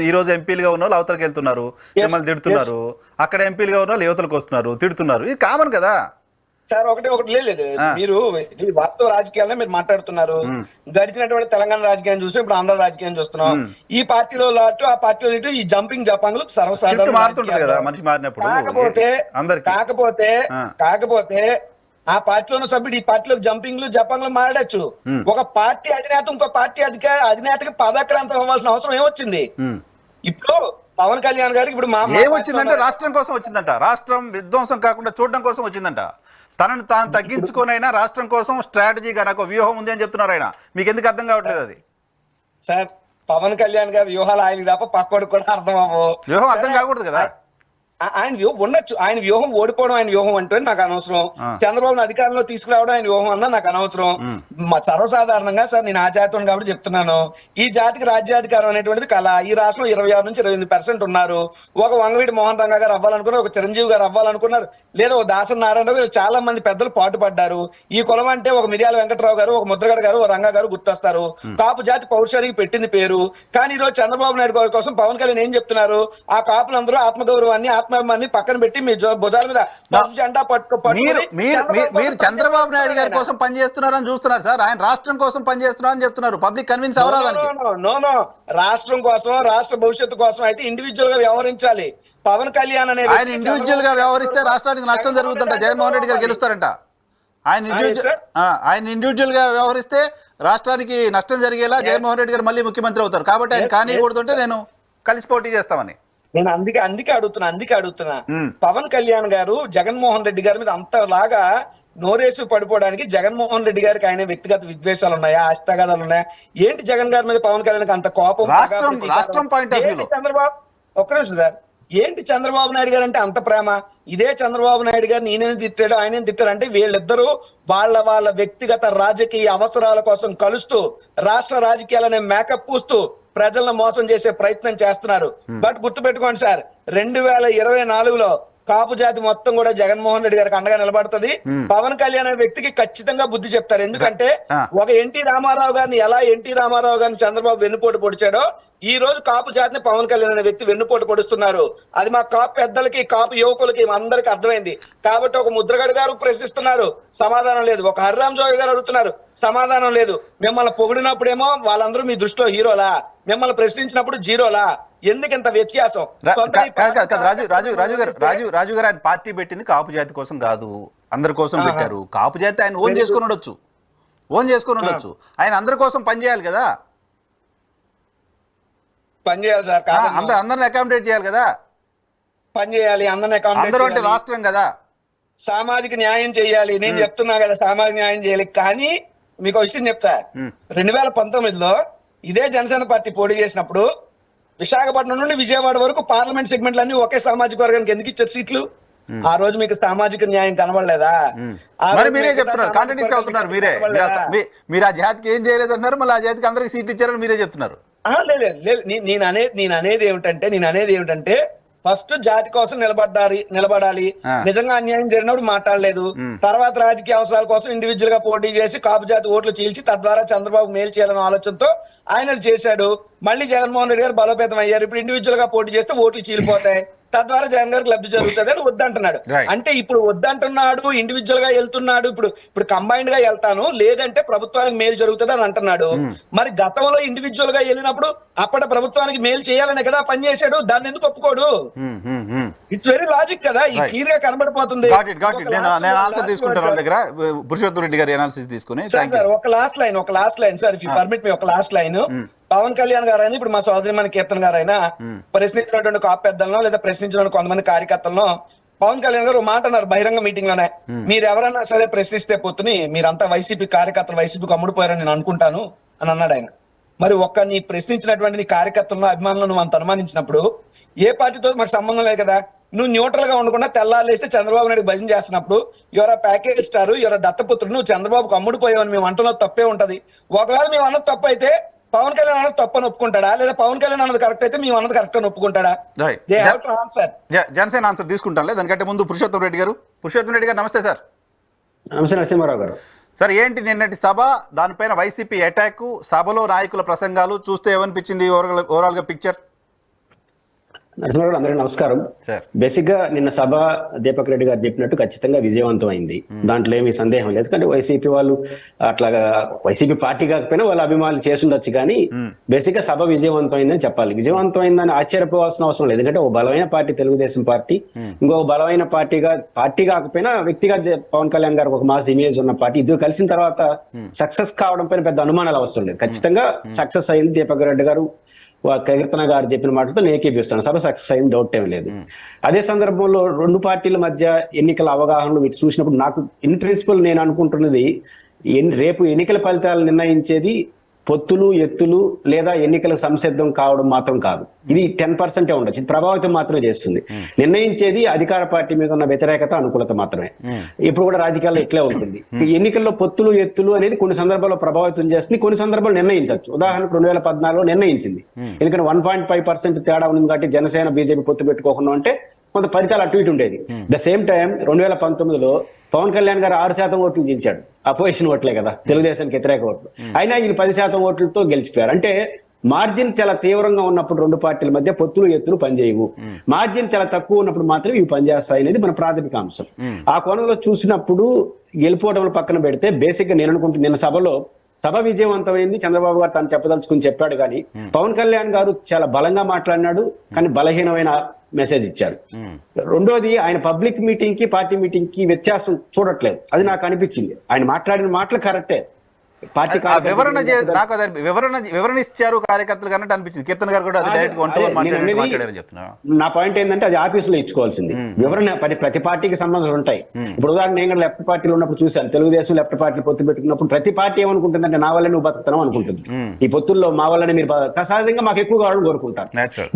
ఈ రోజు ఎంపీలుగా ఉన్న వాళ్ళు అవతలకి వెళ్తున్నారు, మిమ్మల్ని తిడుతున్నారు. అక్కడ ఎంపీలుగా ఉన్న వాళ్ళు యువతలకు వస్తున్నారు, తిడుతున్నారు. ఇది కామన్ కదా సార్. ఒకటి లేదు, మీరు వాస్తవ రాజకీయాల్లో మీరు మాట్లాడుతున్నారు. గడిచినటువంటి తెలంగాణ రాజకీయాన్ని చూసి ఇప్పుడు ఆంధ్ర రాజకీయాన్ని చూస్తున్నాం. ఈ పార్టీలో లాటు ఆ పార్టీలో ఇటు ఈ జంపింగ్ జపాంగ్లు సర్వసాధారణ. కాకపోతే ఆ పార్టీలో సభ్యుడు ఈ పార్టీలో జంపింగ్లు జపాంగ్లు మారడచ్చు. ఒక పార్టీ అధినేత ఇంకో పార్టీ అధినేతకి పదాక్రాంతం అవ్వాల్సిన అవసరం ఏమొచ్చింది? ఇప్పుడు పవన్ కళ్యాణ్ గారికి ఇప్పుడు ఏమొచ్చిందంటే రాష్ట్రం కోసం వచ్చిందంట. రాష్ట్రం విధ్వంసం కాకుండా చూడడం కోసం వచ్చిందంట. తనను తాను తగ్గించుకునైనా రాష్ట్రం కోసం స్ట్రాటజీగా నాకు వ్యూహం ఉంది అని చెప్తున్నారు ఆయన. మీకు ఎందుకు అర్థం కావట్లేదు అది? సార్ పవన్ కళ్యాణ్ గారి వ్యూహాలు ఆయనకి తప్ప పక్కోడికి కూడా అర్థం అవ్వవు. వ్యూహం అర్థం కాకూడదు కదా. ఆయన వ్యూహం ఉండొచ్చు, ఆయన వ్యూహం ఓడిపోవడం ఆయన వ్యూహం అంటే నాకు అనవసరం. చంద్రబాబును అధికారంలో తీసుకురావడం ఆయన వ్యూహం అన్నా నాకు అనవసరం. సర్వసాధారణంగా సార్ నేను ఆ జాతి కాబట్టి చెప్తున్నాను, ఈ జాతికి రాజ్యాధికారం అనేటువంటిది కళ. ఈ రాష్ట్రం 26 నుంచి 28% ఉన్నారు. ఒక వంగవీటి మోహన్ రంగా గారు అవ్వాలనుకున్నారు, ఒక చిరంజీవి గారు అవ్వాలనుకున్నారు, లేదా ఒక దాసరి నారాయణ గారు, చాలా మంది పెద్దలు పాటుపడ్డారు. ఈ కులం అంటే ఒక మిర్యాల వెంకట్రావు గారు, ఒక ముద్రగడ గారు, ఒక రంగా గారు గుర్తొస్తారు. కాపు జాతి పౌరుషానికి పెట్టింది పేరు. కానీ ఈ రోజు చంద్రబాబు నాయుడు గారి కోసం పవన్ కళ్యాణ్ ఏం చెప్తున్నారు? ఆ కాపులందరూ ఆత్మగౌరవాన్ని పక్కన పెట్టి మీ భుజాల మీద జెండా మీరు చంద్రబాబు నాయుడు గారి కోసం పనిచేస్తున్నారని చూస్తున్నారు సార్. ఆయన రాష్ట్రం కోసం పనిచేస్తున్నారని చెప్తున్నారు. Public convince అవరాదానికి. నో రాష్ట్రం కోసం, రాష్ట్ర భవిష్యత్తు కోసం అయితే ఇండివిజువల్ గా వ్యవహరించాలి. పవన్ కళ్యాణ్ అనేది ఆయన ఇండివిజువల్ గా వ్యవహరిస్తే రాష్ట్రానికి నష్టం జరుగుతుంట. జగన్మోహన్ రెడ్డి గారు గెలుస్తారంట. ఆయన ఇండివిజువల్ గా వ్యవహరిస్తే రాష్ట్రానికి నష్టం జరిగేలా జగన్మోహన్ రెడ్డి గారు మళ్ళీ ముఖ్యమంత్రి అవుతారు. కాబట్టి ఆయన కానికూడదంటే నేను కలిసి పోటీ చేస్తామని నేను అందుకే అడుగుతున్నా. పవన్ కళ్యాణ్ గారు జగన్మోహన్ రెడ్డి గారి మీద అంతలాగా నోరేసు పడిపోవడానికి జగన్మోహన్ రెడ్డి గారికి ఆయన వ్యక్తిగత విద్వేషాలు ఉన్నాయా, ఆస్తగాదాలు ఉన్నాయా? ఏంటి జగన్ గారి మీద పవన్ కళ్యాణ్ అంత కోపం? చంద్రబాబు ఒక్క నిమిషం సార్, ఏంటి చంద్రబాబు నాయుడు గారు అంటే అంత ప్రేమ? ఇదే చంద్రబాబు నాయుడు గారు నేనేం తిట్టాడు, ఆయనేం తిట్టాడు అంటే వీళ్ళిద్దరూ వాళ్ళ వ్యక్తిగత రాజకీయ అవసరాల కోసం కలుస్తూ రాష్ట్ర రాజకీయాలనే మేకప్ పూస్తూ ప్రజలను మోసం చేసే ప్రయత్నం చేస్తున్నారు. బట్ గుర్తుపెట్టుకోండి సార్, 2024లో కాపు జాతి మొత్తం కూడా జగన్మోహన్ రెడ్డి గారికి అండగా నిలబడుతుంది. పవన్ కళ్యాణ్ అనే వ్యక్తికి ఖచ్చితంగా బుద్ధి చెప్తారు. ఎందుకంటే ఒక ఎన్టీ రామారావు గారిని ఎలా ఎన్టీ రామారావు గారిని చంద్రబాబు వెన్నుపోటు పొడిచాడో ఈ రోజు కాపు జాతిని పవన్ కళ్యాణ్ అనే వ్యక్తి వెన్నుపోటు పొడుస్తున్నారు. అది మా కాపు పెద్దలకి, కాపు యువకులకి అందరికి అర్థమైంది. కాబట్టి ఒక ముద్రగడ గారు ప్రశ్నిస్తున్నారు, సమాధానం లేదు. ఒక హరిరామ్ జోగి గారు అడుగుతున్నారు, సమాధానం లేదు. మిమ్మల్ని పొగిడినప్పుడేమో వాళ్ళందరూ మీ దృష్టిలో హీరోలా, మిమ్మల్ని ప్రశ్నించినప్పుడు జీరోలా. ఎందుకు ఇంత వ్యత్యాసం? రాజు గారు ఆయన పార్టీ పెట్టింది కాపు జాతి కోసం కాదు, అందరి కోసం పెట్టారు. కాపు జాతి ఆయన ఓన్ చేసుకుని ఉండొచ్చు. ఆయన అందరి కోసం పనిచేయాలి కదా, పనిచేయాలి సార్. అందరిని అకామిడేట్ చేయాలి కదా, పనిచేయాలి. అందరూ అంటే రాష్ట్రం కదా, సామాజిక న్యాయం చేయాలి. నేను చెప్తున్నా కదా, సామాజిక న్యాయం చేయాలి. కానీ మీకు ఒక విషయం చెప్తా, 2019లో ఇదే జనసేన పార్టీ పోటీ చేసినప్పుడు విశాఖపట్నం నుండి విజయవాడ వరకు పార్లమెంట్ సెగ్మెంట్లు అన్ని ఒకే సామాజిక వర్గానికి ఎందుకు ఇచ్చారు సీట్లు? ఆ రోజు మీకు సామాజిక న్యాయం కనబడలేదా? మీరే చెప్తున్నారు, కాంట్రాడిక్ట్ అవుతున్నారు. మీరు ఆ జాతికి ఏం చేయలేదు అంటున్నారు, మళ్ళీ ఆ జాతికి అందరికి సీట్లు ఇచ్చారని మీరే చెప్తున్నారు. లేదు, నేను అనేది ఏమిటంటే ఫస్ట్ జాతి కోసం నిలబడాలి. నిజంగా అన్యాయం జరిగినప్పుడు మాట్లాడలేదు. తర్వాత రాజకీయ అవసరాల కోసం ఇండివిజువల్ గా పోటీ చేసి కాపు జాతి ఓట్లు చీల్చి తద్వారా చంద్రబాబు మేలు చేయాలనే ఆలోచనతో ఆయన చేశాడు. మళ్ళీ జగన్మోహన్ రెడ్డి గారు బలోపేతం అయ్యారు. ఇప్పుడు ఇండివిజువల్ గా పోటీ చేస్తే ఓట్లు చీలిపోతాయి. తద్వారా జగన్ గారికి లబ్ధి జరుగుతుంది అని వద్దంటున్నాడు. అంటే ఇప్పుడు వద్దంటున్నాడు, ఇండివిజువల్ గా వెళ్తున్నాడు, ఇప్పుడు కంబైన్డ్ గా వెళ్తాను, లేదంటే ప్రభుత్వానికి మేలు జరుగుతుంది అని అంటున్నాడు. మరి గతంలో ఇండివిజువల్ గా వెళ్ళినప్పుడు అప్పటి ప్రభుత్వానికి మేలు చేయాలనే కదా పనిచేశాడు, దాన్ని ఎందుకు ఒప్పుకోడు? ఇట్స్ వెరీ లాజిక్ కదా, ఈ క్లియర్ గా కనబడిపోతుంది. పురుషోత్తమ్ రెడ్డి గారి అనాలిసిస్ తీసుకుని ఒక last line sir, if you permit me, ఒక లాస్ట్ లైన్. పవన్ కళ్యాణ్ గారు అయినా, ఇప్పుడు మా సోదరి మన కీర్తన్ గారు అయినా ప్రశ్నించినటువంటి కాపు పెద్దలను లేదా ప్రశ్నించిన కొంతమంది కార్యకర్తలను పవన్ కళ్యాణ్ గారు మాట అన్నారు బహిరంగ మీటింగ్ లోనే, మీరు ఎవరన్నా సరే ప్రశ్నిస్తే పొత్తుని మీరంతా వైసీపీ కార్యకర్తలు వైసీపీకి అమ్ముడుపోయారని నేను అనుకుంటాను అని అన్నాడు ఆయన. మరి నీ ప్రశ్నించినటువంటి నీ కార్యకర్తలను అభిమానులను నువ్వు అంత అనుమానించినప్పుడు ఏ పార్టీతో మాకు సంబంధం లేదు కదా, నువ్వు న్యూట్రల్ గా ఉండకుండా తెల్లాలేస్తే చంద్రబాబు నాయుడు భజన చేస్తున్నప్పుడు ఎవరో ప్యాకేజ్ స్టార్ ఎవరో దత్తపుత్రుడు నువ్వు చంద్రబాబుకు అమ్ముడుపోయావని మేము అంటున్నది తప్పే ఉంటది. ఒకవేళ మేము అన్నది తప్పు అయితే పవన్ కళ్యాణ్ అన్నది తప్పని ఒప్పుకుంటాడా, లేదా పవన్ కళ్యాణ్ అన్నది కరెక్ట్ అయితే మేము అన్నది కరెక్ట్ అని ఒప్పుకుంటాడా? జనసేన ఆన్సర్ తీసుకుంటాను. దానికంటే ముందు పురుషోత్తమ్ రెడ్డి గారు నమస్తే సార్. నమస్తే నరసింహారావు గారు. సార్, ఏంటి నిన్నటి సభ, దానిపైన వైసీపీ అటాక్, సభలో నాయకుల ప్రసంగాలు చూస్తే ఏమనిపించింది ఓవరాల్ గా పిక్చర్? నరసింహారావు అందరికీ నమస్కారం. బేసిక్ గా నిన్న సభ దీపక్ రెడ్డి గారు చెప్పినట్టు ఖచ్చితంగా విజయవంతమైంది, దాంట్లో ఏమీ సందేహం లేదు. కానీ వైసీపీ వాళ్ళు అట్లాగా, వైసీపీ పార్టీ కాకపోయినా వాళ్ళ అభిమానులు చేస్తుండొచ్చు, కానీ బేసిక్ గా సభ విజయవంతమైందని చెప్పాలి. విజయవంతమైందని ఆశ్చర్యపోవాల్సిన అవసరం లేదు, ఎందుకంటే ఒక బలమైన పార్టీ తెలుగుదేశం పార్టీ, ఇంకో బలమైన పార్టీ కాకపోయినా వ్యక్తిగా పవన్ కళ్యాణ్ గారికి ఒక మాస్ ఇమేజ్ ఉన్న పార్టీ, ఇద్దరు కలిసిన తర్వాత సక్సెస్ కావడం పైన పెద్ద అనుమానాలు అవసరం లేదు. ఖచ్చితంగా సక్సెస్ అయింది. దీపక్ రెడ్డి గారు కీర్తన గారు చెప్పిన మాటలతో నేను ఏకీపిస్తాను, సభ సక్సెస్ అయింది, డౌట్ ఏం లేదు. అదే సందర్భంలో రెండు పార్టీల మధ్య ఎన్నికల అవగాహనలు వీటి చూసినప్పుడు నాకు ఇన్ ప్రిన్సిపల్ నేను అనుకుంటున్నది, రేపు ఎన్నికల ఫలితాలు నిర్ణయించేది పొత్తులు ఎత్తులు లేదా ఎన్నికలకు సంసిద్ధం కావడం మాత్రం కాదు. ఇది 10% ఉండొచ్చు, ఇది ప్రభావితం మాత్రమే చేస్తుంది. నిర్ణయించేది అధికార పార్టీ మీద ఉన్న వ్యతిరేకత అనుకూలత మాత్రమే. ఇప్పుడు కూడా రాజకీయాల్లో ఇట్లే ఉంటుంది. ఎన్నికల్లో పొత్తులు ఎత్తులు అనేది కొన్ని సందర్భాల్లో ప్రభావితం చేస్తుంది, కొన్ని సందర్భాలు నిర్ణయించవచ్చు. ఉదాహరణకు 2014లో నిర్ణయించింది, ఎందుకంటే 1.5% తేడా ఉంది కాబట్టి జనసేన బీజేపీ పొత్తు పెట్టుకోకుండా ఉంటే కొంత ఫలితాలు అటు ఇటు ఉండేది. ద సేమ్ టైం 2019లో పవన్ కళ్యాణ్ గారు 6% ఓట్లు గెలిచాడు, అపోజిషన్ ఓట్లే కదా, తెలుగుదేశానికి వ్యతిరేక ఓట్లు, అయినా వీళ్ళు 10% ఓట్లతో గెలిచిపోయారు. అంటే మార్జిన్ చాలా తీవ్రంగా ఉన్నప్పుడు రెండు పార్టీల మధ్య పొత్తులు ఎత్తులు పనిచేయవు, మార్జిన్ చాలా తక్కువ ఉన్నప్పుడు మాత్రం ఇవి పనిచేస్తాయి అనేది మన ప్రాథమిక అంశం. ఆ కోణంలో చూసినప్పుడు గెలుపోవడం పక్కన పెడితే బేసిక్ గా నేను అనుకుంటున్నాను, నిన్న సభ విజయవంతమైంది, చంద్రబాబు గారు తను చెప్పదలుచుకుని చెప్పాడు, కానీ పవన్ కళ్యాణ్ గారు చాలా బలంగా మాట్లాడినాడు, కానీ బలహీనమైన మెసేజ్ ఇచ్చారు. రెండోది, ఆయన పబ్లిక్ మీటింగ్ కి పార్టీ మీటింగ్ కి వ్యత్యాసం చూడట్లేదు, అది నాకు అనిపించింది. ఆయన మాట్లాడిన మాటలు కరెక్టే, పార్టీ వివరణ ఇచ్చారు కార్యకర్తలు అన్నట్టు అనిపించింది. కీర్తన్ గారు కూడా నా పాయింట్ ఏంటంటే అది ఆఫీసులో ఇచ్చుకోవాల్సింది. వివరణ ప్రతి పార్టీకి సంబంధాలు ఉంటాయి. ఇప్పుడు ఉదాహరణ నేను లెఫ్ట్ పార్టీలో ఉన్నప్పుడు చూశాను, తెలుగుదేశం లెఫ్ట్ పార్టీ పొత్తు పెట్టుకున్నప్పుడు ప్రతి పార్టీ ఏమనుకుంటుందంటే నా వల్ల నువ్వు బతుకుతావు అనుకుంటుంది. ఈ పొత్తుల్లో మా వల్లనే మీరు సహజంగా మాకు ఎక్కువ కావాలని కోరుకుంటారు.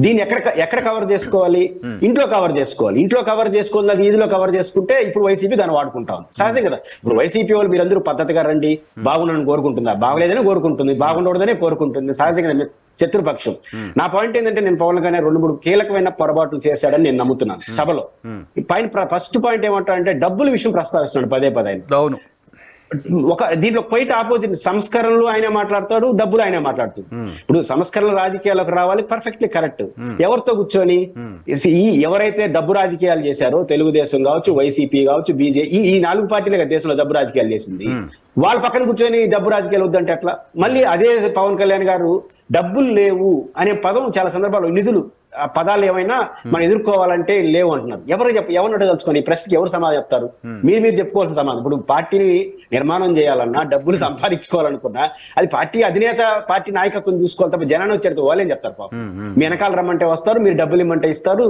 దీన్ని ఎక్కడ కవర్ చేసుకోవాలి? ఇంట్లో కవర్ చేసుకోవాలి. ఇంట్లో కవర్ చేసుకోవాలి, వీధిలో కవర్ చేసుకుంటే ఇప్పుడు వైసీపీ దాన్ని వాడుకుంటాం సహజం కదా. ఇప్పుడు వైసీపీ వాళ్ళు మీరందరూ పద్ధతిగా రండి, బాగున్నాను కోరుకుంటుందా? బాగలేదని కోరుకుంటుంది, బాగుండకూడదనే కోరుకుంటుంది, సహజంగా శత్రుపక్షం. నా పాయింట్ ఏంటంటే, నేను పవన్ కళ్యాణ్ 2-3 కీలకమైన పొరపాట్లు చేశాడని నేను నమ్ముతున్నాను సభలో. ఫస్ట్ పాయింట్ ఏమంటాడంటే డబ్బుల విషయం ప్రస్తావిస్తున్నాడు పదే పదే. అవును, దీంట్లో క్వైట్ ఆపోజిట్, సంస్కరణలు ఆయన మాట్లాడతాడు, డబ్బులు ఆయన మాట్లాడుతాడు. ఇప్పుడు సంస్కరణలు రాజకీయాలకు రావాలి, పర్ఫెక్ట్లీ కరెక్ట్. ఎవరితో కూర్చొని ఎవరైతే డబ్బు రాజకీయాలు చేశారో, తెలుగుదేశం కావచ్చు, వైసీపీ కావచ్చు, బీజేపీ, ఈ 4 పార్టీలే దేశంలో డబ్బు రాజకీయాలు చేసింది. వాళ్ళ పక్కన కూర్చొని డబ్బు రాజకీయాలు వద్దంటే ఎట్లా? మళ్ళీ అదే పవన్ కళ్యాణ్ గారు డబ్బులు లేవు అనే పదం చాలా సందర్భాలు, నిధులు పదాలు ఏమైనా మనం ఎదుర్కోవాలంటే లేవు అంటున్నారు. ఎవరిని అడగలుచుకొని ఈ ప్రశ్నకి ఎవరు సమాధానం చెప్తారు? మీరు చెప్పుకోవాల్సిన సమాధానం. ఇప్పుడు పార్టీని నిర్మాణం చేయాలన్నా, డబ్బులు సంపాదించుకోవాలనుకున్నా అది పార్టీ అధినేత, పార్టీ నాయకత్వం చూసుకోవాలి తప్ప జనాన్ని వచ్చారు వాళ్ళేం చెప్తారు? పాపం మీ వెనకాల రమ్మంటే వస్తారు, మీరు డబ్బులు ఇమ్మంటే ఇస్తారు.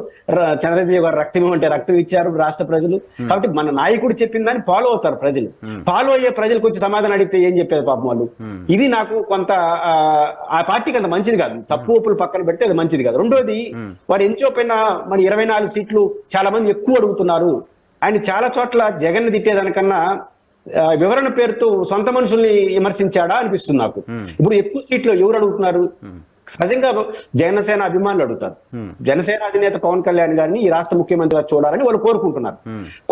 చంద్రబాబు గారు రక్తం ఇవ్వమంటే రక్తం ఇచ్చారు రాష్ట్ర ప్రజలు. కాబట్టి మన నాయకుడు చెప్పిన దాన్ని ఫాలో అవుతారు ప్రజలు. ఫాలో అయ్యే ప్రజలకు వచ్చి సమాధానం అడిగితే ఏం చెప్పేది పాపం వాళ్ళు? ఇది నాకు కొంత ఆ పార్టీకి అంత మంచిది కాదు. తప్పు ఒప్పులు పక్కన పెడితే అది మంచిది కాదు. రెండోది, వారు ఎంచోపోయిన మన 24 సీట్లు చాలా మంది ఎక్కువ అడుగుతున్నారు. ఆయన చాలా చోట్ల జగన్ తిట్టేదానికన్నా వివరణ పేరుతో సొంత మనుషుల్ని విమర్శించాడా అనిపిస్తుంది నాకు. ఇప్పుడు ఎక్కువ సీట్లు ఎవరు అడుగుతున్నారు? సహజంగా జనసేన అభిమానులు అడుగుతారు. జనసేన అధినేత పవన్ కళ్యాణ్ గారిని ఈ రాష్ట్ర ముఖ్యమంత్రిగా చూడాలని వాళ్ళు కోరుకుంటున్నారు.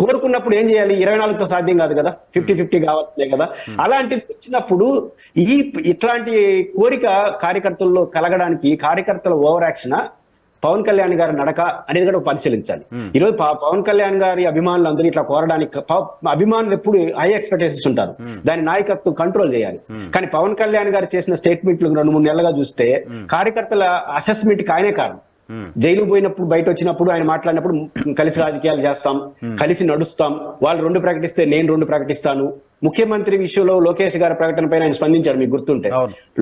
కోరుకున్నప్పుడు ఏం చేయాలి? 24తో సాధ్యం కాదు కదా, 50-50 కావాల్సిందే కదా. అలాంటిది వచ్చినప్పుడు ఇట్లాంటి కోరిక కార్యకర్తల్లో కలగడానికి కార్యకర్తల ఓవర్ యాక్షన్ పవన్ కళ్యాణ్ గారి నడక అనేది కూడా పరిశీలించాలి. ఈ రోజు పవన్ కళ్యాణ్ గారి అభిమానులు అందరూ ఇట్లా కోరడానికి అభిమానులు ఎప్పుడు హై ఎక్స్పెక్టేషన్స్ ఉంటారు, దాని నాయకత్వం కంట్రోల్ చేయాలి. కానీ పవన్ కళ్యాణ్ గారు చేసిన స్టేట్మెంట్లు 2-3 నెలలుగా చూస్తే కార్యకర్తల అసెస్మెంట్ కి ఆయనే కారణం. జైలు పోయినప్పుడు బయట వచ్చినప్పుడు ఆయన మాట్లాడినప్పుడు కలిసి రాజకీయాలు చేస్తాం, కలిసి నడుస్తాం, వాళ్ళు 2 ప్రకటిస్తే నేను 2 ప్రకటిస్తాను. ముఖ్యమంత్రి విషయంలో లోకేష్ గారి ప్రకటన పైన ఆయన స్పందించాడు, మీకు గుర్తుంటే.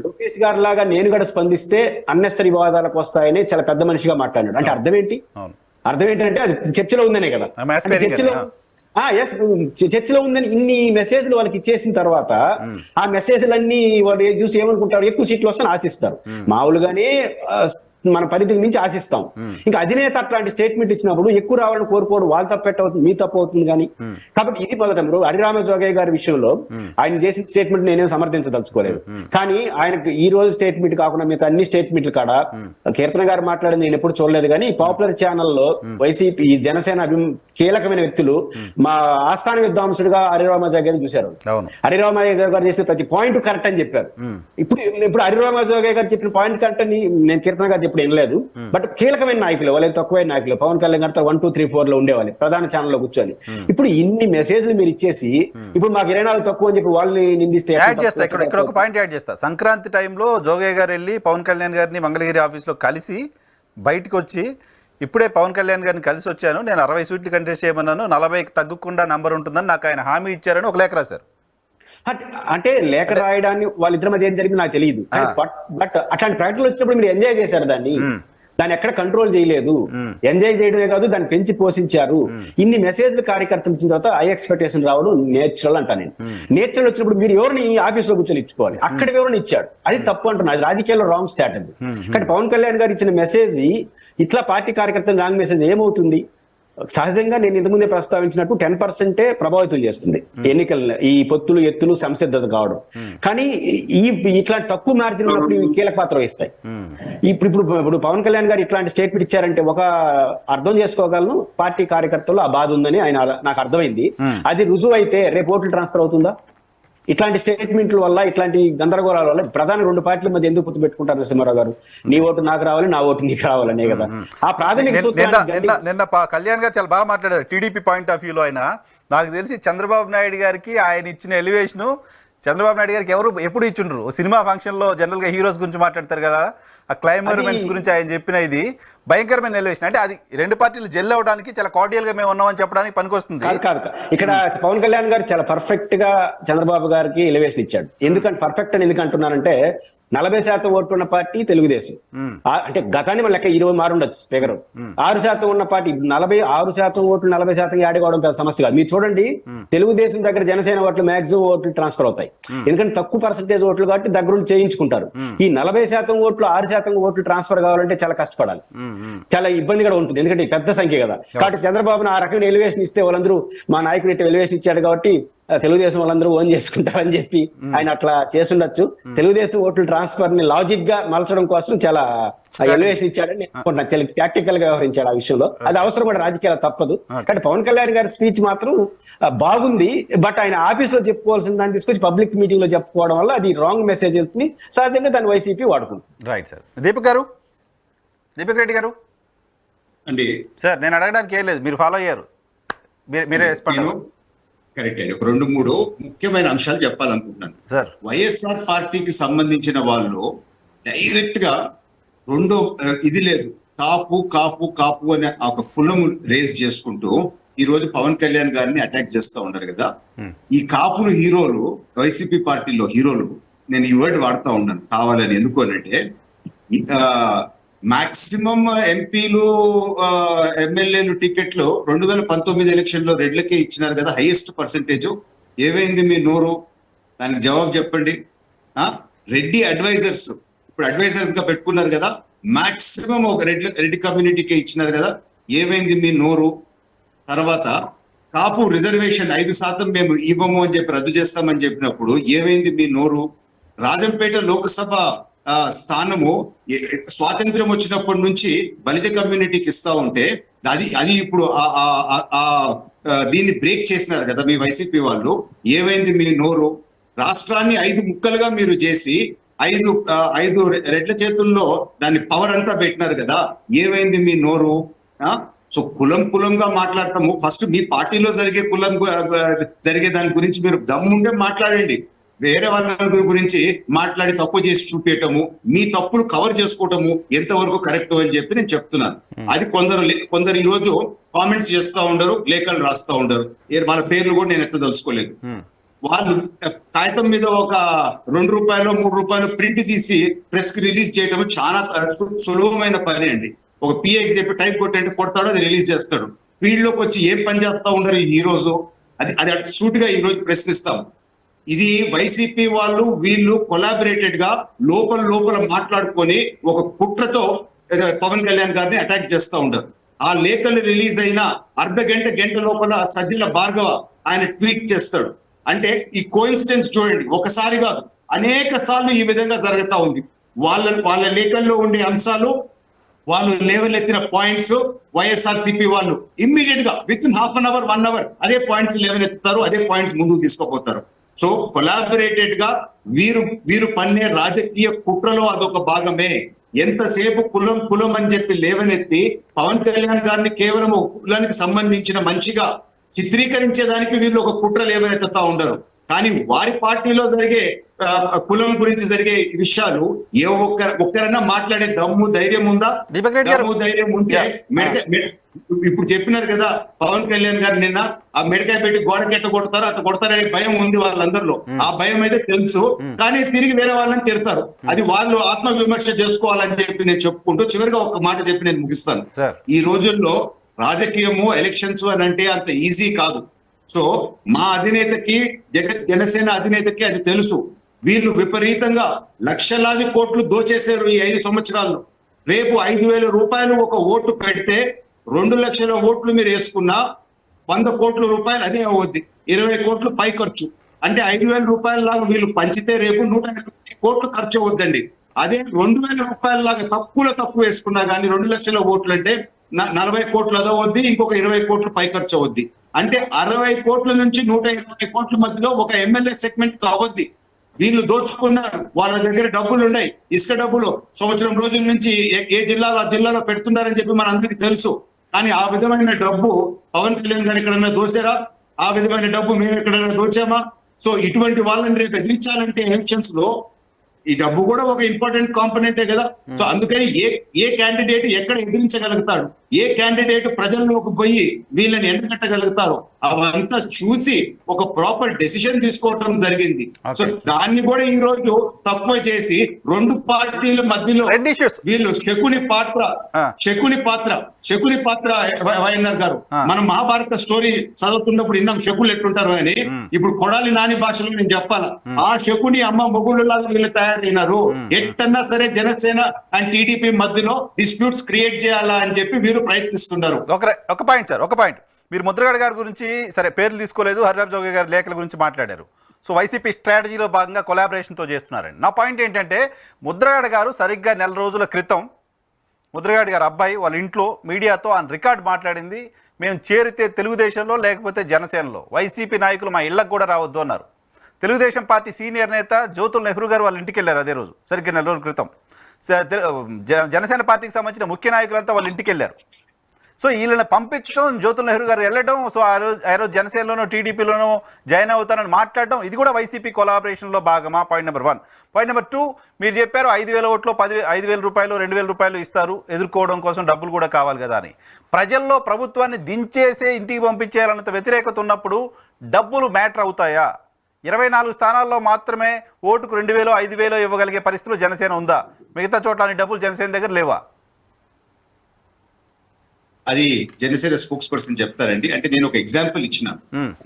లోకేష్ గారి లాగా నేను కూడా స్పందిస్తే అన్నెసరీ వివాదాలకు వస్తాయని చాలా పెద్ద మనిషిగా మాట్లాడాడు. అంటే అర్థం ఏంటంటే అది చర్చలో ఉందనే కదా. చర్చలో ఉందని ఇన్ని మెసేజ్లు వాళ్ళకి ఇచ్చేసిన తర్వాత ఆ మెసేజ్లన్నీ వాళ్ళు చూసి ఏమనుకుంటారు, ఎక్కువ సీట్లు వస్తాయని ఆశిస్తారు. మామూలుగానే మన పరిధికి మించి ఆశిస్తాం. ఇంకా అధినేత అట్లాంటి స్టేట్మెంట్ ఇచ్చినప్పుడు ఎక్కువ రావాలని కోరుకోవడం వాళ్ళ తప్పవుతుంది, మీ తప్పు అవుతుంది. కానీ కాబట్టి ఇది మొదట హరిరామ జోగయ్య గారి విషయంలో ఆయన చేసిన స్టేట్మెంట్ నేనేం సమర్థించదలుచుకోలేదు. కానీ ఆయనకు ఈ రోజు స్టేట్మెంట్ కాకుండా మిగతా అన్ని స్టేట్మెంట్లు కాడ కీర్తన గారు మాట్లాడింది నేను ఎప్పుడు చూడలేదు. కానీ పాపులర్ ఛానల్లో వైసీపీ జనసేన కీలకమైన వ్యక్తులు మా ఆస్థాన విద్వాంసుడిగా హరిరామ జోగయ్య చూశారు. హరిరామ జోగయ్య గారు చేసిన ప్రతి పాయింట్ కరెక్ట్ అని చెప్పారు. ఇప్పుడు హరిరామ జోగయ్య గారు చెప్పిన పాయింట్ కరెక్ట్ అని నేను కీర్తన గారు ఇప్పుడు వినలేదు. బట్ కీలకమైన నాయకులు, వాళ్ళకి తక్కువైన నాయకులు, పవన్ కళ్యాణ్ గారితో 1, 2, 3, 4 లో ఉండేవాళ్ళు ప్రధాన ఛానల్లో కూర్చొని. ఇప్పుడు ఇన్ని మెసేజ్లు మీరు ఇచ్చేసి ఇప్పుడు మాకు 24 తక్కువ అని చెప్పి వాళ్ళని నిందిస్తే ఇక్కడ ఒక పాయింట్ యాడ్ చేస్తా. సంక్రాంతి టైంలో జోగయ్య గారు వెళ్ళి పవన్ కళ్యాణ్ గారిని మంగళగిరి ఆఫీస్లో కలిసి బయటకు వచ్చి ఇప్పుడే పవన్ కళ్యాణ్ గారిని కలిసి వచ్చాను, నేను 60 సీట్లు కంటెస్ట్ చేయమన్నాను, 40కి తగ్గకుండా నంబర్ ఉంటుందని నాకు ఆయన హామీ ఇచ్చారని ఒక లేఖ రాశారు. అంటే లేఖ రాయడాన్ని వాళ్ళిద్దరి మధ్య ఏం జరిగింది నాకు తెలియదు. బట్ అట్లాంటి ప్రకటనలు వచ్చినప్పుడు మీరు ఎంజాయ్ చేశారు దాన్ని ఎక్కడ కంట్రోల్ చేయలేదు. ఎంజాయ్ చేయడమే కాదు, దాన్ని పెంచి పోషించారు. ఇన్ని మెసేజ్లు కార్యకర్తలు ఇచ్చిన తర్వాత హై ఎక్స్పెక్టేషన్ రావడం నేచురల్ అంటా నేను. నేచురల్ వచ్చినప్పుడు మీరు ఎవరిని ఆఫీస్ లో కూర్చొని ఇచ్చుకోవాలి, అక్కడ ఎవరిని ఇచ్చాడు, అది తప్పు అంటున్నా. అది రాజకీయాల్లో రాంగ్ స్ట్రాటజీ. కానీ పవన్ కళ్యాణ్ గారు ఇచ్చిన మెసేజ్ ఇట్లా పార్టీ కార్యకర్తలు రాంగ్ మెసేజ్ ఏమవుతుంది? సహజంగా నేను ఇంతకుముందే ప్రస్తావించినట్టు 10% ప్రభావితం చేస్తుంది ఎన్నికల ఈ పొత్తులు ఎత్తులు సంసిద్ధత కావడం. కానీ ఇట్లాంటి తక్కువ మార్జిన్ ఉన్నప్పుడు కీలక పాత్ర వహిస్తాయి. ఇప్పుడు పవన్ కళ్యాణ్ గారు ఇట్లాంటి స్టేట్మెంట్ ఇచ్చారంటే ఒక అర్థం చేసుకోగలను, పార్టీ కార్యకర్తలు ఆ బాధ ఉందని నాకు అర్థమైంది. అది రుజువు అయితే రేపు ఓట్లు ట్రాన్స్ఫర్ అవుతుందా? ఇట్లాంటి స్టేట్మెంట్ల వల్ల, ఇట్లాంటి గందరగోళాల వల్ల ప్రధాన 2 పార్టీల మధ్య ఎందుకు పొత్తు పెట్టుకుంటారు నరసింహారావు గారు? నీ ఓటు నాకు రావాలి, నా ఓటు నీకు రావాలనే కదా ఆ ప్రాథమిక నిన్న కళ్యాణ్ గారు చాలా బాగా మాట్లాడారు టీడీపీ పాయింట్ ఆఫ్ వ్యూలో. ఆయన నాకు తెలిసి చంద్రబాబు నాయుడు గారికి ఆయన ఇచ్చిన ఎలివేషను చంద్రబాబు నాయుడు గారికి ఎవరు ఎప్పుడు ఇచ్చిండ్రు? సినిమా ఫంక్షన్ లో జనరల్ గా హీరోస్ గురించి మాట్లాడతారు కదా, ఆ క్లైమర్మెంట్స్ గురించి ఆయన చెప్పిన ఇది భయంకరమైన ఎలివేషన్. అంటే అది 2 పార్టీలు జెల్ అవడానికి చాలా కార్డియల్ గా మేము ఉన్నామని చెప్పడానికి పనికొస్తుంది. ఇక్కడ పవన్ కళ్యాణ్ గారు చాలా పర్ఫెక్ట్ గా చంద్రబాబు గారికి ఎలివేషన్ ఇచ్చాడు. ఎందుకంటే పర్ఫెక్ట్ అని ఎందుకు అంటున్నారంటే 40% ఓట్లు ఉన్న పార్టీ తెలుగుదేశం. అంటే గతాన్ని మన లెక్క 20 మారుండొచ్చు స్పీకర్. 6% ఉన్న పార్టీ 46% ఓట్లు 40% యాడ్ కావడం పెద్ద సమస్య కాదు. మీరు చూడండి, తెలుగుదేశం దగ్గర జనసేన ఓట్లు మాక్సిమం ఓట్లు ట్రాన్స్ఫర్ అవుతాయి. ఎందుకంటే తక్కువ పర్సెంటేజ్ ఓట్లు కాబట్టి దగ్గరుండి చేయించుకుంటారు. ఈ 40% ఓట్లు 6% ఓట్లు ట్రాన్స్ఫర్ కావాలంటే చాలా కష్టపడాలి, చాలా ఇబ్బంది కూడా ఉంటుంది. ఎందుకంటే పెద్ద సంఖ్య కదా. కాబట్టి చంద్రబాబును ఆ రకమైన ఎలివేషన్ ఇస్తే వాళ్ళందరూ మా నాయకుడు ఇట్లా ఎలివేషన్ ఇచ్చాడు కాబట్టి తెలుగుదేశం వాళ్ళందరూ ఓన్ చేసుకుంటారని చెప్పి ఆయన అట్లా చేసుండొచ్చు. తెలుగుదేశం ఓట్లు ట్రాన్స్ఫర్ ని లాజిక్ గా మలచడం కోసం చాలా ఎలివేషన్ ఇచ్చాడని అనుకుంటున్నాను. చాలా టాక్టికల్ గా వ్యవహరించాడు ఆ విషయంలో. అది అవసరం కూడా, రాజకీయాలు తప్పదు. కానీ పవన్ కళ్యాణ్ గారి స్పీచ్ మాత్రం బాగుంది. బట్ ఆయన ఆఫీస్ లో చెప్పుకోవాల్సిన దాన్ని తీసుకొచ్చి పబ్లిక్ మీటింగ్ లో చెప్పుకోవడం వల్ల అది రాంగ్ మెసేజ్ వెళ్తుంది. సహజంగా దాన్ని వైసీపీ వాడుకుంది. Right sir. దీపక్ రెడ్డి గారు అండి సార్, నేను అడగడానికి ఏం లేదు, మీరు ఫాలో అయ్యారు, మీరే కరెక్ట్ అండి. ఒక 2-3 ముఖ్యమైన అంశాలు చెప్పాలనుకుంటున్నాను సార్. వైఎస్ఆర్ పార్టీకి సంబంధించిన వాళ్ళు డైరెక్ట్ గా ఇది లేదు, కాపు అనే ఒక కులము రేస్ చేసుకుంటూ ఈ రోజు పవన్ కళ్యాణ్ గారిని అటాక్ చేస్తూ ఉన్నారు కదా. ఈ కాపులు హీరోలు, వైసీపీ పార్టీలో హీరోలు, నేను ఈ వర్డ్ వాడుతూ ఉన్నాను కావాలని. ఎందుకు అంటే మాక్సిమం ఎంపీలు ఎమ్మెల్యేలు టికెట్లు 2019 ఎలక్షన్ లో రెడ్లకే ఇచ్చినారు కదా, హైయెస్ట్ పర్సెంటేజ్. ఏమైంది మీ నోరు? దానికి జవాబు చెప్పండి. రెడ్డి అడ్వైజర్స్ ఇప్పుడు అడ్వైజర్స్ గా పెట్టుకున్నారు కదా, మాక్సిమం ఒక రెడ్డి కమ్యూనిటీకే ఇచ్చినారు కదా, ఏమైంది మీ నోరు? తర్వాత కాపు రిజర్వేషన్ 5% మేము ఇవ్వము అని చెప్పి రద్దు చేస్తామని చెప్పినప్పుడు ఏమైంది మీ నోరు? రాజంపేట లోక్సభ స్థానము స్వాతంత్ర్యం వచ్చినప్పటి నుంచి బలిజ కమ్యూనిటీకి ఇస్తా ఉంటే అది ఇప్పుడు దీన్ని బ్రేక్ చేసినారు కదా మీ వైసీపీ వాళ్ళు. ఏమైంది మీ నోరు? రాష్ట్రాన్ని 5 ముక్కలుగా మీరు చేసి ఐదు రెడ్ల చేతుల్లో దాన్ని పవర్ అంతా పెట్టినారు కదా, ఏమైంది మీ నోరు? సో కులంగా మాట్లాడతాము. ఫస్ట్ మీ పార్టీలో జరిగే దాని గురించి మీరు దమ్ముంటే మాట్లాడండి. వేరే వాళ్ళ గురించి మాట్లాడి తప్పు చేసి చూపించటము, మీ తప్పులు కవర్ చేసుకోవటము ఎంతవరకు కరెక్ట్ అని చెప్పి నేను చెప్తున్నాను. అది కొందరు ఈ రోజు కామెంట్స్ చేస్తూ ఉండరు, లేఖలు రాస్తూ ఉండరు. వాళ్ళ పేర్లు కూడా నేను ఎత్తదలుచుకోలేదు. వాళ్ళు కాగితం మీద ఒక ₹2 ₹3 ప్రింట్ తీసి ప్రెస్ కి రిలీజ్ చేయటం చాలా సులభమైన పని అండి. ఒక పిఏకి చెప్పి టైప్ కొట్టంటే కొడతాడు, అది రిలీజ్ చేస్తాడు. ఫీల్డ్ లోకి వచ్చి ఏం పని చేస్తా ఉండరు ఈ రోజు. అది సూట్ గా ఈ రోజు ప్రశ్నిస్తాం. ఇది వైసీపీ వాళ్ళు వీళ్ళు కొలాబరేటెడ్ గా లోపల మాట్లాడుకొని ఒక కుట్రతో పవన్ కళ్యాణ్ గారిని అటాక్ చేస్తూ ఉండరు. ఆ లేఖలు రిలీజ్ అయిన గంట లోపల సజ్జల భార్గవ ఆయన ట్వీట్ చేస్తాడు. అంటే ఈ కోఇన్సిడెన్స్ చూడండి, ఒకసారి కాదు అనేక సార్లు ఈ విధంగా జరుగుతూ ఉంది. వాళ్ళ లేఖల్లో ఉండే అంశాలు, వాళ్ళు లేవనెత్తిన పాయింట్స్, వైఎస్ఆర్సీపీ వాళ్ళు ఇమ్మీడియట్ గా within half an hour 1 hour అదే పాయింట్స్ లేవనెత్తుతారు, అదే పాయింట్స్ ముందుకు తీసుకుపోతారు. సో కొలాబరేటెడ్ గా వీరు పన్నే రాజకీయ కుట్రలో అదొక భాగమే. ఎంతసేపు కులం అని చెప్పి లేవనెత్తి పవన్ కళ్యాణ్ గారిని కేవలం కులానికి సంబంధించిన మంచిగా చిత్రీకరించేదానికి వీళ్ళు ఒక కుట్ర లేవనెత్తుతా ఉండరు. కానీ వారి పార్టీలో జరిగే కులం గురించి జరిగే విషయాలు ఏ ఒక్కరైనా మాట్లాడే దమ్ము ధైర్యం ఉందా? దమ్ము ధైర్యం ఉంటే ఇప్పుడు చెప్పినారు కదా పవన్ కళ్యాణ్ గారు నిన్న, ఆ మెడకాయ పెట్టి గోడకి ఎట్ట కొడతారో అట్లా కొడతారనే భయం ఉంది వాళ్ళందరిలో. ఆ భయం అయితే తెలుసు, కానీ తిరిగి వేరే వాళ్ళని తిడతారు. అది వాళ్ళు ఆత్మ విమర్శ చేసుకోవాలని చెప్పి నేను చెప్పుకుంటూ చివరిగా ఒక మాట చెప్పి నేను ముగిస్తాను. ఈ రోజుల్లో రాజకీయము ఎలక్షన్స్ అని అంటే అంత ఈజీ కాదు. సో మా అధినేతకి జనసేన అధినేతకి అది తెలుసు. వీళ్ళు విపరీతంగా లక్షలాది కోట్లు దోచేశారు ఈ 5 సంవత్సరాల్లో. రేపు ₹5,000 ఒక ఓటు పెడితే 2 లక్షల ఓట్లు మీరు వేసుకున్నా ₹100 కోట్ల అదే అవుద్ది. 20 కోట్లు పై ఖర్చు. అంటే ₹5,000 లాగా వీళ్ళు పంచితే రేపు 150 కోట్లు ఖర్చు అవుద్దండి. అదే ₹2,000 లాగా తక్కువ వేసుకున్నా కానీ 2 లక్షల ఓట్లు అంటే 40 కోట్లు అదవుద్ది, ఇంకొక 20 కోట్లు పై ఖర్చు అవుద్ది. అంటే 60 కోట్ల నుంచి 120 కోట్ల మధ్యలో ఒక ఎమ్మెల్యే సెగ్మెంట్ అవద్ది. వీళ్ళు దోచుకున్నారు, వాళ్ళ దగ్గర డబ్బులు ఉన్నాయి, ఇసుక డబ్బులు సంవత్సరం రోజుల నుంచి ఏ జిల్లాలో ఆ జిల్లాలో పెడుతున్నారని చెప్పి మనందరికీ తెలుసు. కానీ ఆ విధమైన డబ్బు పవన్ కళ్యాణ్ గారు ఎక్కడైనా దోచారా? ఆ విధమైన డబ్బు మేము ఎక్కడైనా దోచామా? సో ఇటువంటి వాళ్ళని రేపు ఎదిరించాలంటే ఎలక్షన్స్ లో ఈ డబ్బు కూడా ఒక ఇంపార్టెంట్ కాంపోనెంటే కదా. సో అందుకని ఏ క్యాండిడేట్ ఎక్కడ ఎదిరించగలుగుతాడు, ఏ క్యాండిడేట్ ప్రజల్లోకి పోయి వీళ్ళని ఎండగట్టగలుగుతారు, అవంతా చూసి ఒక ప్రాపర్ డెసిషన్ తీసుకోవడం జరిగింది. సో దాన్ని కూడా ఈ రోజు తక్కువ చేసి 2 పార్టీల మధ్యలో వీళ్ళు శకుని పాత్ర వైఎన్ఆర్ గారు, మనం మహాభారత స్టోరీ చదువుతున్నప్పుడు విన్నాం శకులు ఎట్లుంటారు అని. ఇప్పుడు కొడాలి నాని భాషలో నేను చెప్పాలా, ఆ శకుని అమ్మ మొగుళ్ళు లాగా వీళ్ళు తయారైనారు. ఎట్టన్నా సరే జనసేన అండ్ టీడీపీ మధ్యలో డిస్ప్యూట్స్ క్రియేట్ చేయాలా అని చెప్పి వీరు ప్రయత్నిస్తున్నారు. ఒక పాయింట్ మీరు ముద్రగడ గారి గురించి సరే పేర్లు తీసుకోలేదు, హరిరామ్ జోగి గారి లేఖల గురించి మాట్లాడారు. సో వైసీపీ స్ట్రాటజీలో భాగంగా కొలాబరేషన్తో చేస్తున్నారండి. నా పాయింట్ ఏంటంటే ముద్రగడ గారు సరిగ్గా 4 రోజుల క్రితం ముద్రగడ గారు అబ్బాయి వాళ్ళ ఇంట్లో మీడియాతో ఆయన రికార్డ్ మాట్లాడింది, మేము చేరితే తెలుగుదేశంలో లేకపోతే జనసేనలో వైసీపీ నాయకులు మా ఇళ్లకు కూడా రావద్దు అన్నారు. తెలుగుదేశం పార్టీ సీనియర్ నేత జ్యోతుల్ నెహ్రూ గారు వాళ్ళ ఇంటికి వెళ్ళారు అదే రోజు, సరిగ్గా 4 రోజుల క్రితం. జనసేన పార్టీకి సంబంధించిన ముఖ్య నాయకులంతా వాళ్ళ ఇంటికి వెళ్ళారు. సో వీళ్ళని పంపించడం, జ్యోతుల్ నెహ్రూ గారు వెళ్ళడం, సో ఆ రోజు జనసేనలోనో టీడీపీలోనో జాయిన్ అవుతానని మాట్లాడడం, ఇది కూడా వైసీపీ కొలాబరేషన్లో భాగమా? Point number 1. పాయింట్ నెంబర్ 2, మీరు చెప్పారు 5,000 ఓట్లు ₹5,000 ₹2,000 ఇస్తారు, ఎదుర్కోవడం కోసం డబ్బులు కూడా కావాలి కదా అని. ప్రజల్లో ప్రభుత్వాన్ని దించేసే ఇంటికి పంపించేయాలన్నంత వ్యతిరేకత ఉన్నప్పుడు డబ్బులు మ్యాటర్ అవుతాయా? 24 స్థానాల్లో మాత్రమే ఓటుకు 2,000 5,000 ఇవ్వగలిగే పరిస్థితులు జనసేన ఉందా? మిగతా చోట్ల డబ్బులు జనసేన దగ్గర లేవా? అది జనసేన స్పోక్స్ పర్సన్ చెప్తారండి. అంటే నేను ఒక ఎగ్జాంపుల్ ఇచ్చిన,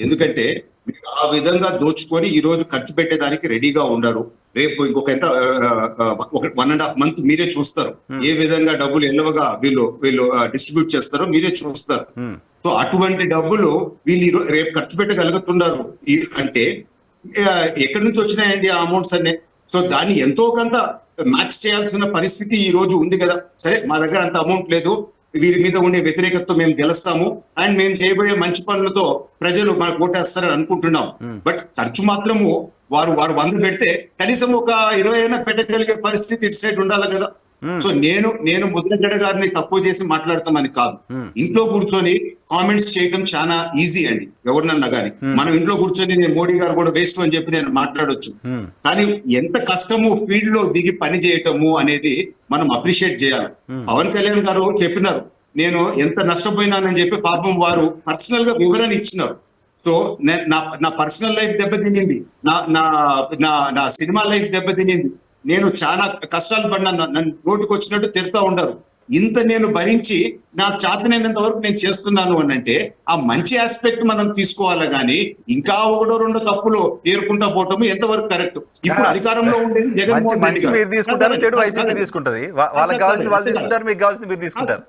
ఎందుకంటే మీరు ఆ విధంగా దోచుకొని ఈ రోజు ఖర్చు పెట్టేదానికి రెడీగా ఉండరు. రేపు ఇంకొక 1.5 మంత్ మీరే చూస్తారు ఏ విధంగా డబ్బులు ఎల్లవగా వీళ్ళు డిస్ట్రిబ్యూట్ చేస్తారో మీరే చూస్తారు. సో అటువంటి డబ్బులు వీళ్ళు రేపు ఖర్చు పెట్టగలుగుతున్నారు అంటే ఎక్కడి నుంచి వచ్చినాయండి ఆ అమౌంట్స్ అన్ని? సో దాన్ని ఎంతో కొంత మ్యాచ్ చేయాల్సిన పరిస్థితి ఈ రోజు ఉంది కదా. సరే మా దగ్గర అంత అమౌంట్ లేదు, వీరి మీద ఉండే వ్యతిరేకతతో మేము గెలుస్తాము అండ్ మేము చేయబోయే మంచి పనులతో ప్రజలు మనకు ఓటేస్తారని అనుకుంటున్నాం. బట్ ఖర్చు మాత్రము వారు 100 పెడితే కనీసం ఒక 20 అయినా పెట్టగలిగే పరిస్థితి ఇటు సైడ్ ఉండాలి కదా. సో నేను ముద్రగడ గారిని తక్కువ చేసి మాట్లాడతామని కాదు. ఇంట్లో కూర్చొని కామెంట్స్ చేయడం చాలా ఈజీ అండి, ఎవరినన్నా కానీ. మనం ఇంట్లో కూర్చొని నేను మోడీ గారు కూడా వేస్ట్ అని చెప్పి నేను మాట్లాడొచ్చు, కానీ ఎంత కష్టము ఫీల్డ్ లో దిగి పని చేయటము అనేది మనం అప్రిషియేట్ చేయాలి. పవన్ కళ్యాణ్ గారు చెప్పినారు నేను ఎంత నష్టపోయినానని చెప్పి, పాపం వారు పర్సనల్ గా వివరణ ఇచ్చినారు. సో నా పర్సనల్ లైఫ్ దెబ్బతినింది, నా సినిమా లైఫ్ దెబ్బతినింది, నేను చాలా కష్టాలు పడినా, నన్ను రోడ్డుకు వచ్చినట్టు తిడతా ఉండరు. ఇంత నేను భరించి నా చేతనైనంత వరకు నేను చేస్తున్నాను అని అంటే ఆ మంచి ఆస్పెక్ట్ మనం తీసుకోవాలి, కానీ ఇంకా 1-2 తప్పులు ఏరుకుంటా పోవటము ఎంతవరకు కరెక్ట్? ఇప్పుడు అధికారంలో ఉండేది జగన్మోహన్ రెడ్డి గారు. మీరు తీసుకుంటారు, చెడు వైసీపీ తీసుకుంటది. వాళ్ళకి కావాల్సింది వాళ్ళు తీసుకుంటారు, మీకు కావాల్సింది మీరు తీసుకుంటారు.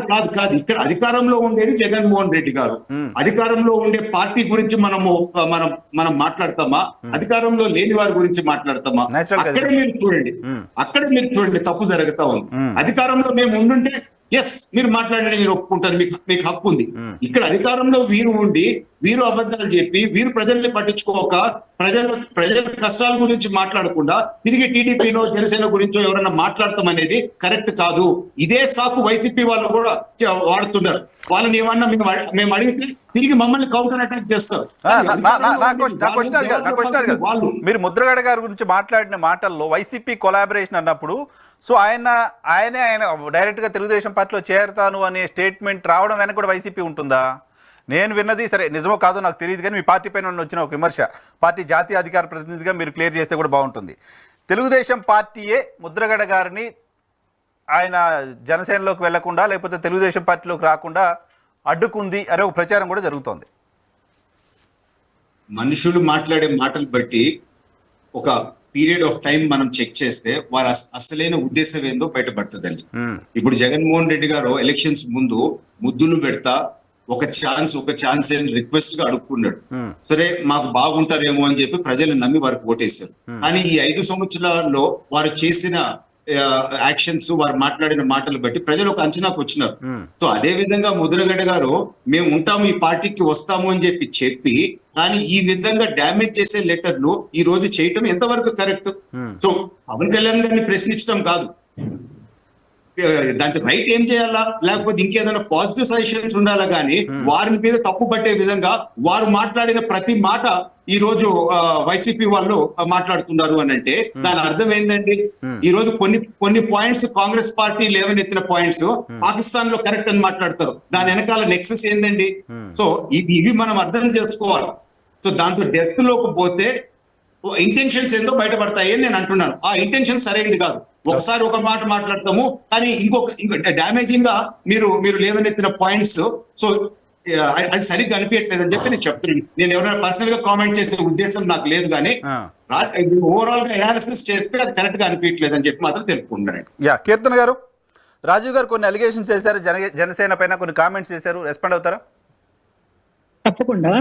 కాదు ఇక్కడ అధికారంలో ఉండేది జగన్మోహన్ రెడ్డి గారు. అధికారంలో ఉండే పార్టీ గురించి మనం మాట్లాడతామా? అధికారంలో లేని వారి గురించి మాట్లాడతామా? అక్కడే మీరు చూడండి తప్పు జరుగుతా ఉంది. అధికారంలో మేము ఉండుంటే ఎస్ మీరు మాట్లాడండి, మీరు ఒప్పుకుంటారు, మీకు హక్కు ఉంది. ఇక్కడ అధికారంలో వీరు ఉండి వీరు అబద్ధాలు చెప్పి వీరు ప్రజల్ని పట్టించుకోక ప్రజల కష్టాల గురించి మాట్లాడకుండా తిరిగి టీడీపీలో జనసేన గురించో ఎవరైనా మాట్లాడతాం అనేది కరెక్ట్ కాదు. ఇదే సాకు వైసీపీ వాళ్ళు కూడా వాడుతున్నారు. వాళ్ళని ఏమన్నా మేము అడిగితే తిరిగి మమ్మల్ని కౌంటర్ అటాక్ చేస్తారు. మీరు ముద్రగడ గారి గురించి మాట్లాడిన మాటల్లో వైసీపీ కొలాబరేషన్ అన్నప్పుడు సో ఆయన డైరెక్ట్ గా తెలుగుదేశం పార్టీలో చేరతాను అనే స్టేట్మెంట్ రావడం వెనక కూడా వైసీపీ ఉంటుందా? నేను విన్నది సరే నిజమో కాదో నాకు తెలియదు, కానీ మీ పార్టీ పైన వచ్చిన ఒక విమర్శ, పార్టీ జాతీయ అధికార ప్రతినిధిగా మీరు క్లియర్ చేస్తే కూడా బాగుంటుంది. తెలుగుదేశం పార్టీయే ముద్రగడ గారిని ఆయన జనసేనలోకి వెళ్లకుండా లేకపోతే తెలుగుదేశం పార్టీలోకి రాకుండా అడ్డుకుంది అనే ఒక ప్రచారం కూడా జరుగుతోంది. మనుషులు మాట్లాడే మాటలు బట్టి ఒక పీరియడ్ ఆఫ్ టైం మనం చెక్ చేస్తే వారి అసలైన ఉద్దేశం ఏందో బయటపడుతుందండి. ఇప్పుడు జగన్మోహన్ రెడ్డి గారు ఎలక్షన్స్ ముందు ముద్దులు పెడతా ఒక ఛాన్స్ రిక్వెస్ట్ గా అడుక్కున్నాడు. సరే మాకు బాగుంటారేమో అని చెప్పి ప్రజలు నమ్మి వారికి ఓటేశారు. కానీ ఈ 5 సంవత్సరాల్లో వారు చేసిన యాక్షన్స్, వారు మాట్లాడిన మాటలు బట్టి ప్రజలు ఒక అంచనాకు వచ్చినారు. సో అదే విధంగా ముద్రగడ గారు మేము ఉంటాము, ఈ పార్టీకి వస్తాము అని చెప్పి కానీ ఈ విధంగా డ్యామేజ్ చేసే లెటర్లు ఈ రోజు చేయటం ఎంతవరకు కరెక్ట్? సో పవన్ కళ్యాణ్ గారిని ప్రశ్నించడం కాదు, దాంతో రైట్ ఏం చేయాలా, లేకపోతే ఇంకేదైనా పాజిటివ్ సజెషన్స్ ఉండాలా, కానీ వారి మీద తప్పు పట్టే విధంగా వారు మాట్లాడిన ప్రతి మాట ఈ రోజు వైసీపీ వాళ్ళు మాట్లాడుతున్నారు అని అంటే దాని అర్థం ఏంటండి? ఈ రోజు కొన్ని పాయింట్స్ కాంగ్రెస్ పార్టీ లేవనెత్తిన పాయింట్స్ పాకిస్తాన్ లో కరెక్ట్ అని మాట్లాడతారు. దాని వెనకాల నెక్సెస్ ఏందండి? సో ఇవి మనం అర్థం చేసుకోవాలి. సో దాంట్లో డెప్త్ లోకి పోతే ఇంటెన్షన్స్ ఏందో బయటపడతాయి అని నేను అంటున్నాను. ఆ ఇంటెన్షన్ సరైనది కాదు. ఒకసారి ఒక మాట మాట్లాడతాము, కానీ ఇంకొక డ్యామేజింగ్ గా మీరు లేవనెత్తిన పాయింట్స్ సో అది సరిగ్గా అనిపించట్లేదని చెప్పి నేను చెప్తున్నాను. నేను ఎవరైనా పర్సనల్ గా కామెంట్ చేసే ఉద్దేశం నాకు లేదు, కానీ ఓవరాల్ గా అనాలిసిస్ చేస్తే అది కరెక్ట్ గా అనిపించట్లేదని చెప్పి మాత్రం తెలుపుకుంటున్నాను. కీర్తన గారు, రాజీవ్ గారు కొన్ని అలిగేషన్స్ చేశారు, జనసేన పైన కొన్ని కామెంట్స్ చేశారు, రెస్పాండ్ అవుతారా? తప్పకుండా.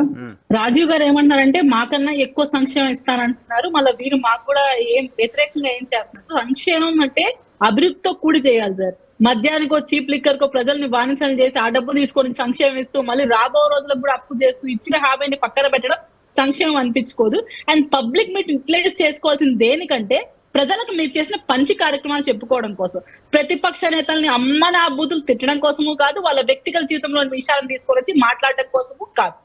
రాజీవ్ గారు ఏమన్నారంటే మాకన్నా ఎక్కువ సంక్షేమం ఇస్తానంటున్నారు, మళ్ళీ వీరు మాకు కూడా ఏం వ్యతిరేకంగా ఏం చేస్తున్నారు. సంక్షేమం అంటే అభివృద్ధితో కూడి చేయాలి సార్. మద్యానికో చీప్ లిక్కర్ కో ప్రజల్ని బానిసలు చేసి ఆ డబ్బు తీసుకొని సంక్షేమం ఇస్తూ మళ్ళీ రాబో రోజులకు కూడా అప్పు చేస్తూ ఇచ్చిన హామీని పక్కన పెట్టడం సంక్షేమం అనిపించుకోదు. అండ్ పబ్లిక్ మీట్ యూటిలైజ్ చేసుకోవాల్సింది దేనికంటే ప్రజలకు మీరు చేసిన మంచి కార్యక్రమాలు చెప్పుకోవడం కోసం, ప్రతిపక్ష నేతల్ని అమ్మనా బూతులు తిట్టడం కోసము కాదు, వాళ్ళ వ్యక్తిగత జీవితంలోని విషయాలను తీసుకొని వచ్చి మాట్లాడడం కోసము కాదు.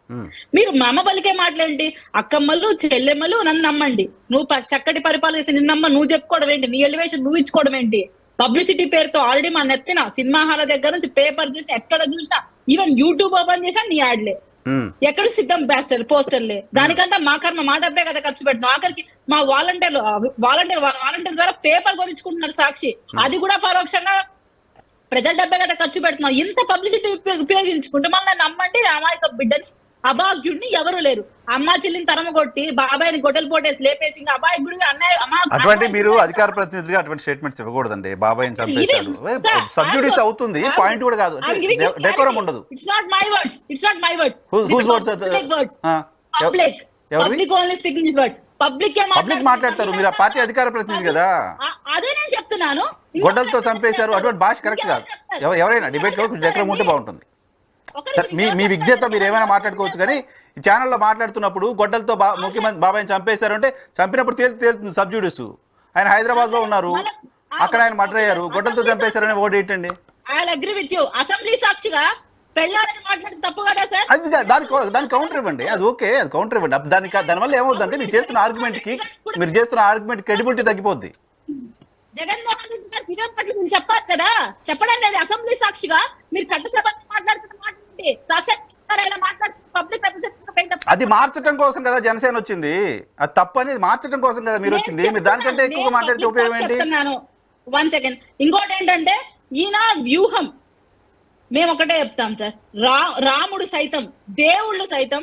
మీరు మమ్మ పలికే మాటలేంటి? అక్కమ్మలు చెల్లెమ్మలు నన్ను నమ్మండి, నువ్వు చక్కటి పరిపాలన చేసి నిన్నమ్మ నువ్వు చెప్పుకోవడం ఏంటి? నీ ఎలివేషన్ నువ్వు ఇచ్చుకోవడం ఏంటి? పబ్లిసిటీ పేరుతో ఆల్రెడీ మా నెత్తిన సినిమా హాల దగ్గర నుంచి పేపర్ చూసినా ఎక్కడ చూసినా ఈవెన్ యూట్యూబ్ ఓపెన్ చేసినా నీ యాడ్లే, ఎక్కడ సిద్ధం పోస్టర్లే. దానికంటే మా కర్మ మా డబ్బే కదా ఖర్చు పెడతాం. ఆఖరికి మా వాలంటీర్ ద్వారా పేపర్ కొనించుకుంటున్నారు సాక్షి, అది కూడా పరోక్షంగా ప్రజల డబ్బే కదా ఖర్చు పెడుతున్నాం. ఇంత పబ్లిసిటీ ఉపయోగించుకుంటే మళ్ళీ నమ్మండి, అమాయక బిడ్డని అభాగ్యుడిని ఎవరు లేరు. అమ్మ చెల్లిని తరమ కొట్టి బాబాయిని గొడ్డలు పోటేసి లేపేసి ఇంకా అమాయకుడిగా అటువంటి మీరు అధికార ప్రతినిధిగా అటువంటి స్టేట్మెంట్స్ ఇవ్వకూడదండి. బాబాయిని చంపేశాడు సబ్జుడిస్ అవుతుంది, పాయింట్ కూడా కాదు, డెకోరం ఉండదు. It's not my words, it's not my words, whose words? Public only speaking this words. Public మాట్లాడతారు, మీరు ఆ పార్టీ అధికార ప్రతినిధి కదా. అదే నేను చెప్తున్నాను, గొడ్డలతో చంపేశారు అటువంటి భాష కరెక్ట్ కాదు. ఎవరైనా డిబేట్ లో డెకోరం ఉంటే బాగుంటుంది. మీ విజ్ఞత మీరు ఏమైనా మాట్లాడుకోవచ్చు, కానీ ఈ ఛానల్లో మాట్లాడుతున్నప్పుడు గొడ్డలతో ముఖ్యమంత్రి బాబాయ్ని చంపేశారు అంటే చంపినప్పుడు తేలుతుంది సబ్జూడిస్. ఆయన హైదరాబాద్ లో ఉన్నారు, అక్కడ ఆయన మర్డర్ అయ్యారు, గొడ్డలతో చంపేశారని ఓటు ఏంటండి? I agree with you. Assembly సాక్షిగా పెళ్ళాలని మాట్లాడితే తప్పు కదా సార్? అది దానికి కౌంటర్ ఇవ్వండి, అది ఓకే, అది కౌంటర్ ఇవ్వండి. దానివల్ల ఏమవుతుందంటే మీరు చేస్తున్న ఆర్గ్యుమెంట్ క్రెడిబిలిటీ తగ్గిపోద్ది. జగన్మోహన్ రెడ్డి గారు వినయం పట్ల మీరు చెప్పాలి కదా, చెప్పడం లేదు. అసెంబ్లీ సాక్షిగా మీరు చట్టసభ మాట్లాడుతున్న మాట్లాడండి, సాక్షాత్కారాలు మాట్లాడుతున్న పబ్లిక్ రిప్రజెంటేటివ్. అది మార్చడం కోసం కదా జనసేన వచ్చింది, అది తప్పు అనేది మార్చడం కోసం కదా మీరు వచ్చింది. మీరు దానికంటే ఎక్కువ మాట్లాడితే ఉపయోగం ఏంటి? One second. ఇంకోటి ఏంటంటే ఈయన వ్యూహం మేము ఒకటే చెప్తాం సార్, రాముడు సైతం దేవుళ్ళు సైతం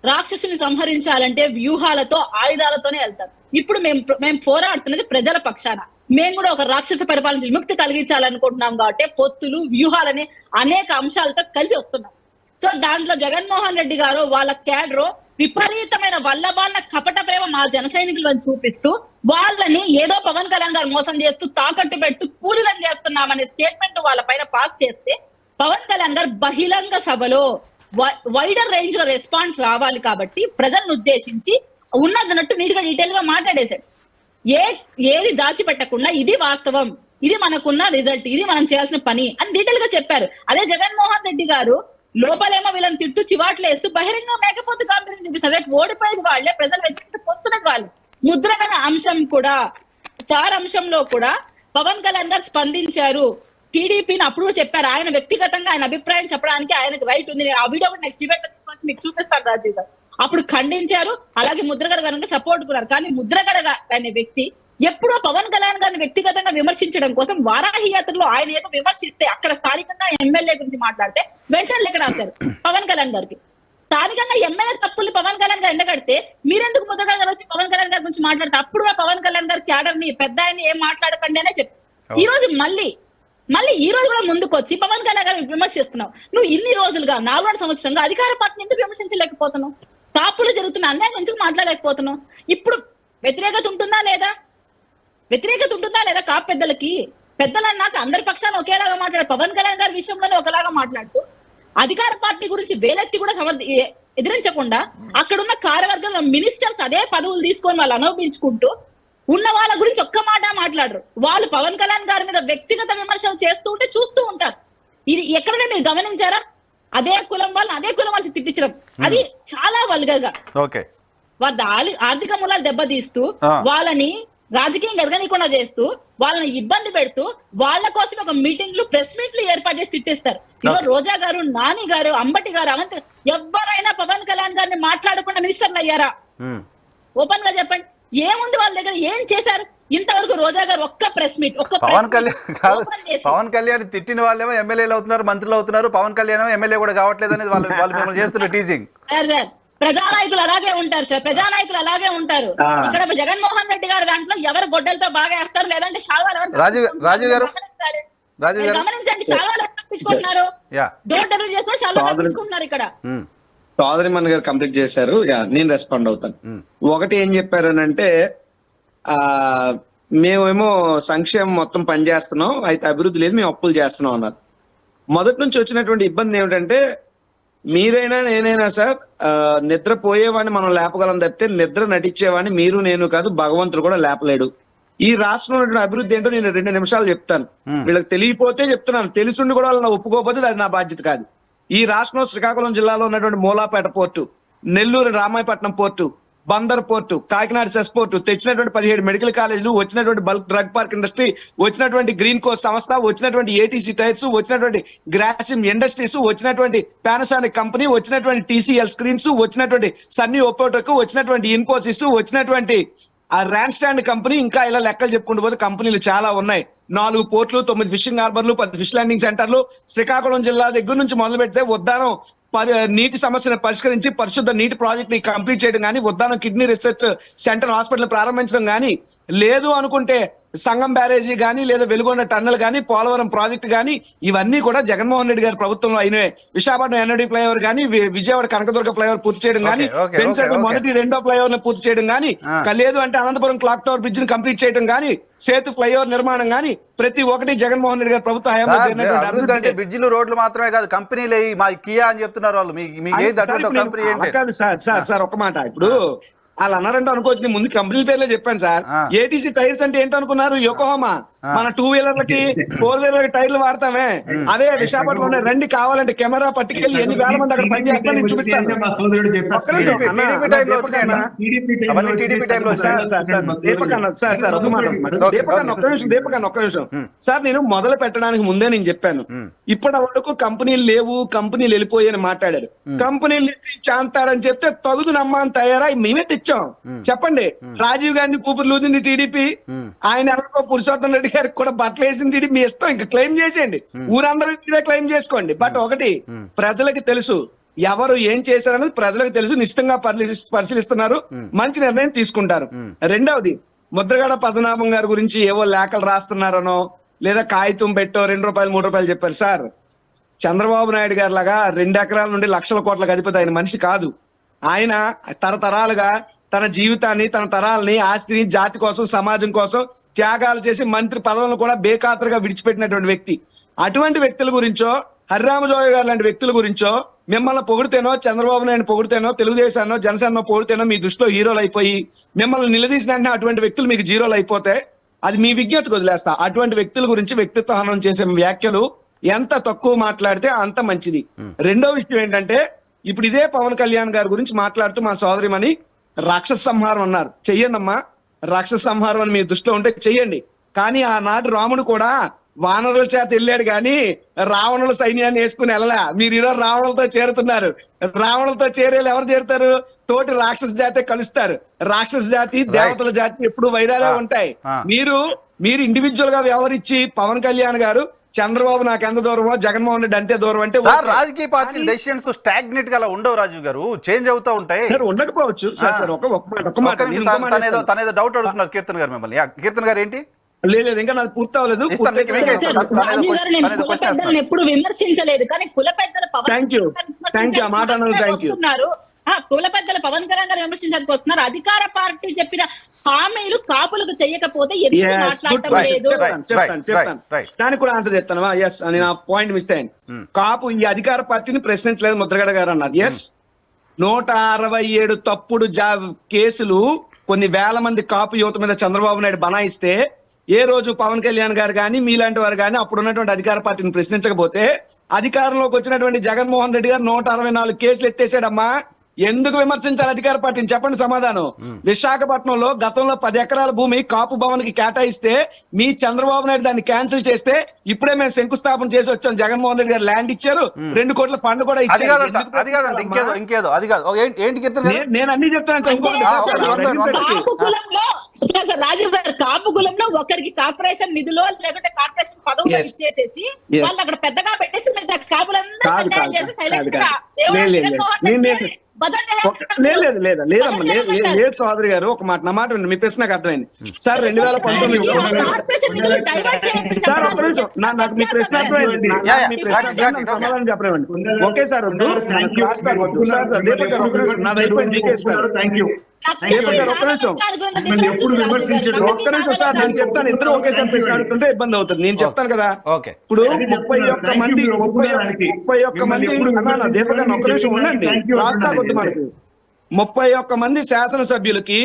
రాక్షసుని సంహరించాలంటే వ్యూహాలతో ఆయుధాలతోనే వెళ్తాం. ఇప్పుడు మేము పోరాడుతున్నది ప్రజల పక్షాన. మేము కూడా ఒక రాక్షస పరిపాలన విముక్తి కలిగించాలనుకుంటున్నాం కాబట్టి పొత్తులు వ్యూహాలని అనేక అంశాలతో కలిసి వస్తున్నాం. సో దాంట్లో జగన్మోహన్ రెడ్డి గారు వాళ్ళ క్యాడర్ విపరీతమైన వల్లభాన్న కపట ప్రేమ మా జన సైనికులను చూపిస్తూ వాళ్ళని ఏదో పవన్ కళ్యాణ్ గారు మోసం చేస్తూ తాకట్టు పెడుతూ కూలీలను చేస్తున్నామనే స్టేట్మెంట్ వాళ్ళ పైన పాస్ చేస్తే పవన్ కళ్యాణ్ గారు బహిరంగ సభలో వైడర్ రేంజ్ లో రెస్పాన్స్ రావాలి కాబట్టి ప్రజలను ఉద్దేశించి ఉన్నదన్నట్టు నీట్ గా డీటెయిల్ గా మాట్లాడేశాడు. ఏది దాచిపెట్టకుండా ఇది వాస్తవం, ఇది మనకున్న రిజల్ట్, ఇది మనం చేయాల్సిన పని అని డీటెయిల్ గా చెప్పారు. అదే జగన్మోహన్ రెడ్డి గారు లోపలేమో వీళ్ళని తిట్టు చివాట్లు వేస్తూ బహిరంగ మేకపోతు కాంపిటీషన్ చూపిస్తారు. రేపు ఓడిపోయేది వాళ్ళే, ప్రజలు వ్యతిరేకత పొందుతున్నట్టు వాళ్ళు. ముద్రగడ అంశం కూడా అంశంలో కూడా పవన్ కళ్యాణ్ గారు స్పందించారు. టీడీపీని అప్పుడు చెప్పారు, ఆయన వ్యక్తిగతంగా ఆయన అభిప్రాయం చెప్పడానికి ఆయనకు రైట్ ఉంది. ఆ వీడియో కూడా నెక్స్ట్ డిబేట్ తీసుకొచ్చి మీకు చూపిస్తాను రాజీవ్ గారు. అప్పుడు ఖండించారు, అలాగే ముద్రగడ గారు సపోర్ట్ కూడా. కానీ ముద్రగడ అనే వ్యక్తి ఎప్పుడో పవన్ కళ్యాణ్ గారిని వ్యక్తిగతంగా విమర్శించడం కోసం వారాహి యాత్రలో ఆయన ఏదో విమర్శిస్తే అక్కడ స్థానికంగా ఎమ్మెల్యే గురించి మాట్లాడితే వెంటనే లెక్క రాశారు పవన్ కళ్యాణ్ గారికి. స్థానికంగా ఎమ్మెల్యే తప్పుల్ని పవన్ కళ్యాణ్ గారు ఎండగడితే మీరెందుకు ముద్రగడ గారు వచ్చి పవన్ కళ్యాణ్ గారి గురించి మాట్లాడితే అప్పుడు పవన్ కళ్యాణ్ గారి క్యాడర్ ని పెద్ద ఆయన ఏం మాట్లాడకండి అనే చెప్పి ఈ రోజు మళ్ళీ ఈ రోజు కూడా ముందుకు వచ్చి పవన్ కళ్యాణ్ గారిని విమర్శిస్తున్నావు. నువ్వు ఇన్ని రోజులుగా 4 సంవత్సరంగా అధికార పార్టీని ఎందుకు విమర్శించలేకపోతున్నావు? కాపులు జరుగుతున్న అన్యాయం ఎందుకు మాట్లాడలేకపోతున్నావు? ఇప్పుడు వ్యతిరేకత ఉంటుందా లేదా కాపు పెద్దలకి? పెద్దలన్నాక అందరి పక్షాన్ని ఒకేలాగా మాట్లాడారు. పవన్ కళ్యాణ్ గారి విషయంలోనే ఒకలాగా మాట్లాడుతూ అధికార పార్టీ గురించి వేలెత్తి కూడా ఎదిరించకుండా అక్కడున్న కార్యవర్గంలో మినిస్టర్స్ అదే పదవులు తీసుకొని వాళ్ళు అనుభవించుకుంటూ ఉన్న వాళ్ళ గురించి ఒక్క మాట మాట్లాడరు. వాళ్ళు పవన్ కళ్యాణ్ గారి మీద వ్యక్తిగత విమర్శలు చేస్తూ ఉంటే చూస్తూ ఉంటారు. ఇది ఎక్కడైనా మీరు గమనించారా? అదే కులం వాళ్ళు తిట్టించడం అది చాలా వల్గర్గా వాళ్ళ ఆర్థిక మూలాలు దెబ్బతీస్తూ వాళ్ళని రాజకీయం ఎదగనీయకుండా చేస్తూ వాళ్ళని ఇబ్బంది పెడుతూ వాళ్ళ కోసం ఒక మీటింగ్లు ప్రెస్ మీట్లు ఏర్పాటు చేసి తిట్టేస్తారు. ఇవాళ రోజా గారు, నాని గారు, అంబటి గారు, అవంతి ఎవరైనా పవన్ కళ్యాణ్ గారిని మాట్లాడకుండా మినిస్టర్లు అయ్యారా? ఓపెన్ గా చెప్పండి. ఏముంది వాళ్ళ దగ్గర? ఏం చేశారు ఇంతవరకు? రోజా గారు ఒక్క ప్రెస్ మీట్, పవన్ కళ్యాణ్ తిట్టిన వాళ్ళేమో ఎమ్మెల్యేలు అవుతున్నారు, మంత్రులు అవుతున్నారు. పవన్ కళ్యాణ్ ఏమో కూడా కావట్లేదు అనేది వాళ్ళు మిమ్మల్ని చేస్తున్న టీజింగ్. ప్రజానాయకులు అలాగే ఉంటారు సార్, ప్రజానాయకులు అలాగే ఉంటారు. ఇక్కడ జగన్మోహన్ రెడ్డి గారు దాంట్లో ఎవరు గొడ్డలతో బాగా వేస్తారు, లేదంటే శాల్వాలు రాజీవ్ గారు గమనించండి. శాల్వాలు తప్పించుకుంటున్నారు, డోర్ డెలివరీ చేసి శాల్వాలు తప్పించుకుంటున్నారు. ఇక్కడ సోదరిమణి గారు కంప్లీట్ చేశారు, నేను రెస్పాండ్ అవుతాను. ఒకటి ఏం చెప్పారనంటే మేమేమో సంక్షేమం మొత్తం పనిచేస్తున్నాం, అయితే అభివృద్ధి లేదు, మేము అప్పులు చేస్తున్నాం అన్నారు. మొదటి నుంచి వచ్చినటువంటి ఇబ్బంది ఏమిటంటే మీరైనా నేనైనా సార్ నిద్రపోయేవాడిని మనం లేపగలం తప్పితే నిద్ర నటించేవాడిని మీరు నేను కాదు, భగవంతుడు కూడా లేపలేడు. ఈ రాష్ట్రంలో అభివృద్ధి ఏంటో నేను 2 నిమిషాలు చెప్తాను. వీళ్ళకి తెలియపోతే చెప్తున్నాను, తెలుసుండి కూడా వాళ్ళని ఒప్పుకోకపోతే అది నా బాధ్యత కాదు. ఈ రాష్ట్రంలో శ్రీకాకుళం జిల్లాలో ఉన్నటువంటి Mulapeta port, Nellore Ramayapatnam port, Bandar port, Kakinada SEZ port, తెచ్చినటువంటి 17 మెడికల్ కాలేజీలు, వచ్చినటువంటి బల్క్ డ్రగ్ పార్క్ ఇండస్ట్రీ, వచ్చినటువంటి గ్రీన్ కోస్ట్ సంస్థ, వచ్చినటువంటి ఏటీసీ టైర్స్, వచ్చినటువంటి గ్రాసిమ్ ఇండస్ట్రీస్, వచ్చినటువంటి పానాసోనిక్ కంపెనీ, వచ్చినటువంటి టీసీఎల్ స్క్రీన్స్, వచ్చినటువంటి సన్నీ ఒపోటోకు, వచ్చినటువంటి ఇన్ఫోసిస్, వచ్చినటువంటి ఆ ర్యాన్ స్టాండ్ కంపెనీ, ఇంకా ఇలా లెక్కలు చెప్పుకుంటూ పోతే కంపెనీలు చాలా ఉన్నాయి. 4 పోర్టులు, 9 ఫిషింగ్ హార్బర్లు, 10 ఫిష్ ల్యాండింగ్ సెంటర్లు. శ్రీకాకుళం జిల్లా దగ్గర నుంచి మొదలు పెడితే ఉద్దానం నీటి సమస్యను పరిష్కరించి పరిశుద్ధ నీటి ప్రాజెక్ట్ ని కంప్లీట్ చేయడం కానీ, Uddanam kidney research centre hospital ప్రారంభించడం కానీ, లేదు అనుకుంటే సంగం బ్యారేజీ గానీ లేదా వెలుగొండ టన్నెల్ గానీ పోలవరం ప్రాజెక్టు గానీ ఇవన్నీ కూడా జగన్మోహన్ రెడ్డి గారి ప్రభుత్వంలో అయినవే. విశాఖపట్నం ఎన్ఓడి ఫ్లైఓవర్ గానీ విజయవాడ కనకదుర్గ ఫ్లైఓవర్ పూర్తి చేయడం గానీ పెన్సర్ల మొదటి రెండో ఫ్లైఓవర్ ను పూర్తి చేయడం గానీ లేదు అంటే అనంతపురం క్లాక్ టవర్ బ్రిడ్జ్ ని కంప్లీట్ చేయడం గానీ సేతు ఫ్లైఓవర్ నిర్మాణం గానీ ప్రతి ఒక్కటి జగన్మోహన్ రెడ్డి గారి ప్రభుత్వ హయాంలో జరిగినటువంటి బ్రిడ్జిలు రోడ్లు మాత్రమే కాదు కంపెనీలు మా కియా అని చెప్తున్నారు వాళ్ళు. కంపెనీ సార్ ఒక మాట ఇప్పుడు వాళ్ళు అన్నారంటే అనుకోవచ్చు, ముందు కంపెనీ పేర్లే చెప్పాను సార్. ఏటీసీ టైర్స్ అంటే ఏంటి అనుకున్నారు? యోకోహామా మన 2 వీలర్లకి 4 వీలర్లకి టైర్లు వాడతామే, అదే విశాఖపట్నంలో రండి కావాలంటే కెమెరా పట్టుకెళ్ళి ఎన్ని వేల మంది అక్కడ పనిచేస్తాను నేను చూపిస్తాను. ఒక్క నిమిషం సార్, నేను మొదలు పెట్టడానికి ముందే నేను చెప్పాను ఇప్పటి వరకు కంపెనీలు లేవు, కంపెనీలు వెళ్ళిపోయాయని మాట్లాడారు. కంపెనీలు చాంతాడని చెప్తే తగుదు నమ్మని తయారై మేమే తెచ్చాం. చెప్పండి, రాజీవ్ గాంధీ కూపురు లూజింది టీడీపీ, ఆయన ఎవరికో పురుషోత్తం రెడ్డి గారికి కూడా బట్టలు వేసింది టీడీపీ. మీ ఇష్టం, ఇంకా క్లెయిమ్ చేసేయండి, ఊరందరూ మీరే క్లెయిమ్ చేసుకోండి. బట్ ఒకటి ప్రజలకి తెలుసు ఎవరు ఏం చేశారనేది ప్రజలకు తెలుసు, నిశ్చితంగా పరిశీలిస్తున్నారు, మంచి నిర్ణయం తీసుకుంటారు. రెండవది, ముద్రగడ పద్మనాభం గారి గురించి ఏవో లేఖలు రాస్తున్నారనో లేదా కాగితం పెట్టో 2 రూపాయలు 3 రూపాయలు చెప్పారు. సార్, చంద్రబాబు నాయుడు గారి లాగా 2 ఎకరాల నుండి లక్షల కోట్లకు అధిపతి ఆయన మనిషి కాదు. ఆయన తరతరాలుగా తన జీవితాన్ని, తన తరాలని, ఆస్తిని జాతి కోసం, సమాజం కోసం త్యాగాలు చేసి మంత్రి పదవులను కూడా బేఖాతరుగా విడిచిపెట్టినటువంటి వ్యక్తి. అటువంటి వ్యక్తుల గురించో, హరిరామజోయ గారు లాంటి వ్యక్తుల గురించో మిమ్మల్ని పొగిడితేనో, చంద్రబాబు నాయుడు పొగిడితేనో, తెలుగుదేశాన్నో జనసేనో పొగిడితేనో మీ దృష్టిలో హీరోలు అయిపోయి మిమ్మల్ని నిలదీసిన అటువంటి వ్యక్తులు మీకు జీరోలు అయిపోతే అది మీ విజ్ఞతకు వదిలేస్తా. అటువంటి వ్యక్తుల గురించి వ్యక్తిత్వ హననం చేసే వ్యాఖ్యలు ఎంత తక్కువ మాట్లాడితే అంత మంచిది. రెండో విషయం ఏంటంటే, ఇప్పుడు ఇదే పవన్ కళ్యాణ్ గారి గురించి మాట్లాడుతూ మా సోదరిమని రాక్షస సంహారం అన్నారు. చెయ్యండి అమ్మా, రాక్షస సంహారం అని మీ దృష్టిలో ఉంటే చెయ్యండి. కానీ ఆనాటి రాముడు కూడా వానరుల చేత వెళ్ళాడు కానీ రావణుల సైన్యాన్ని వేసుకుని వెళ్ళలే. మీరు ఈరోజు రావణులతో చేరుతున్నారు. రావణులతో చేరేలు ఎవరు చేరుతారు? తోటి రాక్షస జాతి కలుస్తారు. రాక్షస జాతి, దేవతల జాతి ఎప్పుడు వైరాలే ఉంటాయి. మీరు ఇండివిజువల్ గా వ్యవహరించి పవన్ కళ్యాణ్ గారు చంద్రబాబు నాకు ఎంత దూరమో, జగన్మోహన్ రెడ్డి అంతే దూరం అంటే రాజకీయ పార్టీ డెసిషన్స్ స్టాగ్నెట్ గా ఉండవు రాజీవ్ గారు, చేంజ్ అవుతా ఉంటాయి. సార్ ఉండకపోవచ్చు. తనేదో డౌట్ అడుగుతున్నారు కీర్తన్ గారు మిమ్మల్ని. కీర్తన్ గారు ఏంటి? లేదు, ఇంకా నాకు పూర్తి అవ్వలేదు. ఎప్పుడు విమర్శించలేదు కానీ కుల పెద్దల కుల పెద్దల పవన్ కళ్యాణ్ గారు విమర్శించడానికి వస్తున్నారు. అధికార పార్టీ చెప్పిన హామీలు కాపులకు చెయ్యకపోతే ఎందుకు మాట్లాడటం లేదు? చెప్తాను దానికి కూడా ఆన్సర్ చెప్తాను. ఎస్ అని నా పాయింట్ మిస్ అయ్యాను. కాపు ఈ అధికార పార్టీని ప్రశ్నించలేదు ముద్రగడ గారు అన్నారు. ఎస్, 167 తప్పుడు కేసులు కొన్ని వేల మంది కాపు యువత మీద చంద్రబాబు నాయుడు బనాయిస్తే ఏ రోజు పవన్ కళ్యాణ్ గారు కానీ మీలాంటి వారు కానీ అప్పుడు ఉన్నటువంటి అధికార పార్టీని ప్రశ్నించకపోతే అధికారంలోకి వచ్చినటువంటి జగన్మోహన్ రెడ్డి గారు 164 కేసులు ఎత్తేసాడమ్మా. ఎందుకు విమర్శించాలి అధికార పార్టీని? చెప్పండి సమాధానం. విశాఖపట్నంలో గతంలో 10 ఎకరాల భూమి కాపు భవన్ కి కేటాయిస్తే మీ చంద్రబాబు నాయుడు దాన్ని క్యాన్సిల్ చేస్తే ఇప్పుడే మేము శంకుస్థాపన చేసి వచ్చాం. జగన్మోహన్ రెడ్డి గారు ల్యాండ్ ఇచ్చారు, 2 కోట్ల ఫండ్ కూడా ఇచ్చారు. నేను అన్ని చెప్తాను. రాజీవ్ గారు కాపు కులంలో ఒకరికి కార్పొరేషన్ నిధులో లేకుంటే కార్పొరేషన్ పదవులు ఇచ్చేసేసి వాళ్ళు అక్కడ పెద్దగా పెట్టేసి కాపులందరూ చేసి సైలెంట్ గా లేదు సోదరి గారు, ఒక మాట నా మాట మీ ప్రశ్న నాకు అర్థమైంది. సార్ 2019 సార్ ఒక నిమిషం, నాకు మీ ప్రశ్న అర్థమైంది. సమాధానం చెప్పలేమండి. ఓకే సార్, దీపక్ గారు ఒక నిమిషం, నాది అయిపోయింది. దీపక్ గారు ఒక్క నిమిషం సార్, నేను చెప్తాను. ఇద్దరు ఒకేసారి ప్రశ్న అడుగుతుంటే ఇబ్బంది అవుతుంది. నేను చెప్తాను కదా. ఇప్పుడు 31 మంది దీపక్ గారు ఒక్క నిమిషం ఉండండి. రాష్ట్రాకొద్దు మనకి 31 మంది శాసనసభ్యులకి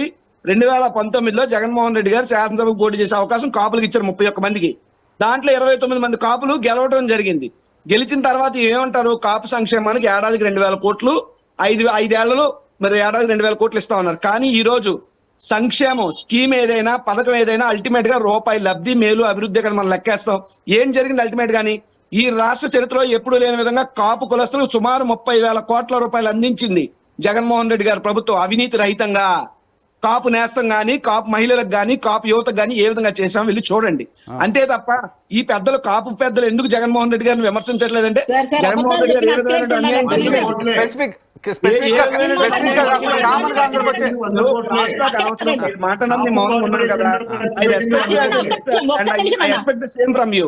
2019లో జగన్మోహన్ రెడ్డి గారు శాసనసభకు పోటీ చేసే అవకాశం కాపులకు ఇచ్చారు 31 మందికి. దాంట్లో 29 మంది కాపులు గెలవడం జరిగింది. గెలిచిన తర్వాత ఏమంటారు? కాపు సంక్షేమానికి ఏడాదికి 2,000 కోట్లు, 5 ఏళ్లలో మరి ఏడాదికి 2,000 కోట్లు ఇస్తా ఉన్నారు. కానీ ఈ రోజు సంక్షేమం స్కీమ్ ఏదైనా, పథకం ఏదైనా అల్టిమేట్ గా రూపాయి లబ్ధి, మేలు, అభివృద్ధి ఇక్కడ మనం లెక్కేస్తాం. ఏం జరిగింది అల్టిమేట్ గానీ? ఈ రాష్ట్ర చరిత్రలో ఎప్పుడు లేని విధంగా కాపు కులస్తులు సుమారు 30,000 కోట్ల రూపాయలు అందించింది జగన్మోహన్ రెడ్డి గారి ప్రభుత్వం అవినీతి రహితంగా. కాపు నేస్తం గానీ, కాపు మహిళలకు గానీ, కాపు యువతకు గానీ ఏ విధంగా చేశాం వెళ్ళి చూడండి. అంతే తప్ప ఈ పెద్దలు, కాపు పెద్దలు ఎందుకు జగన్మోహన్ రెడ్డి గారిని విమర్శించట్లేదంటే జగన్మోహన్ రెడ్డి గారు కామన్ గా అందరికి వచ్చే మాట్లాడండి మౌనం ఉన్నారు కదా, I respect the same from you.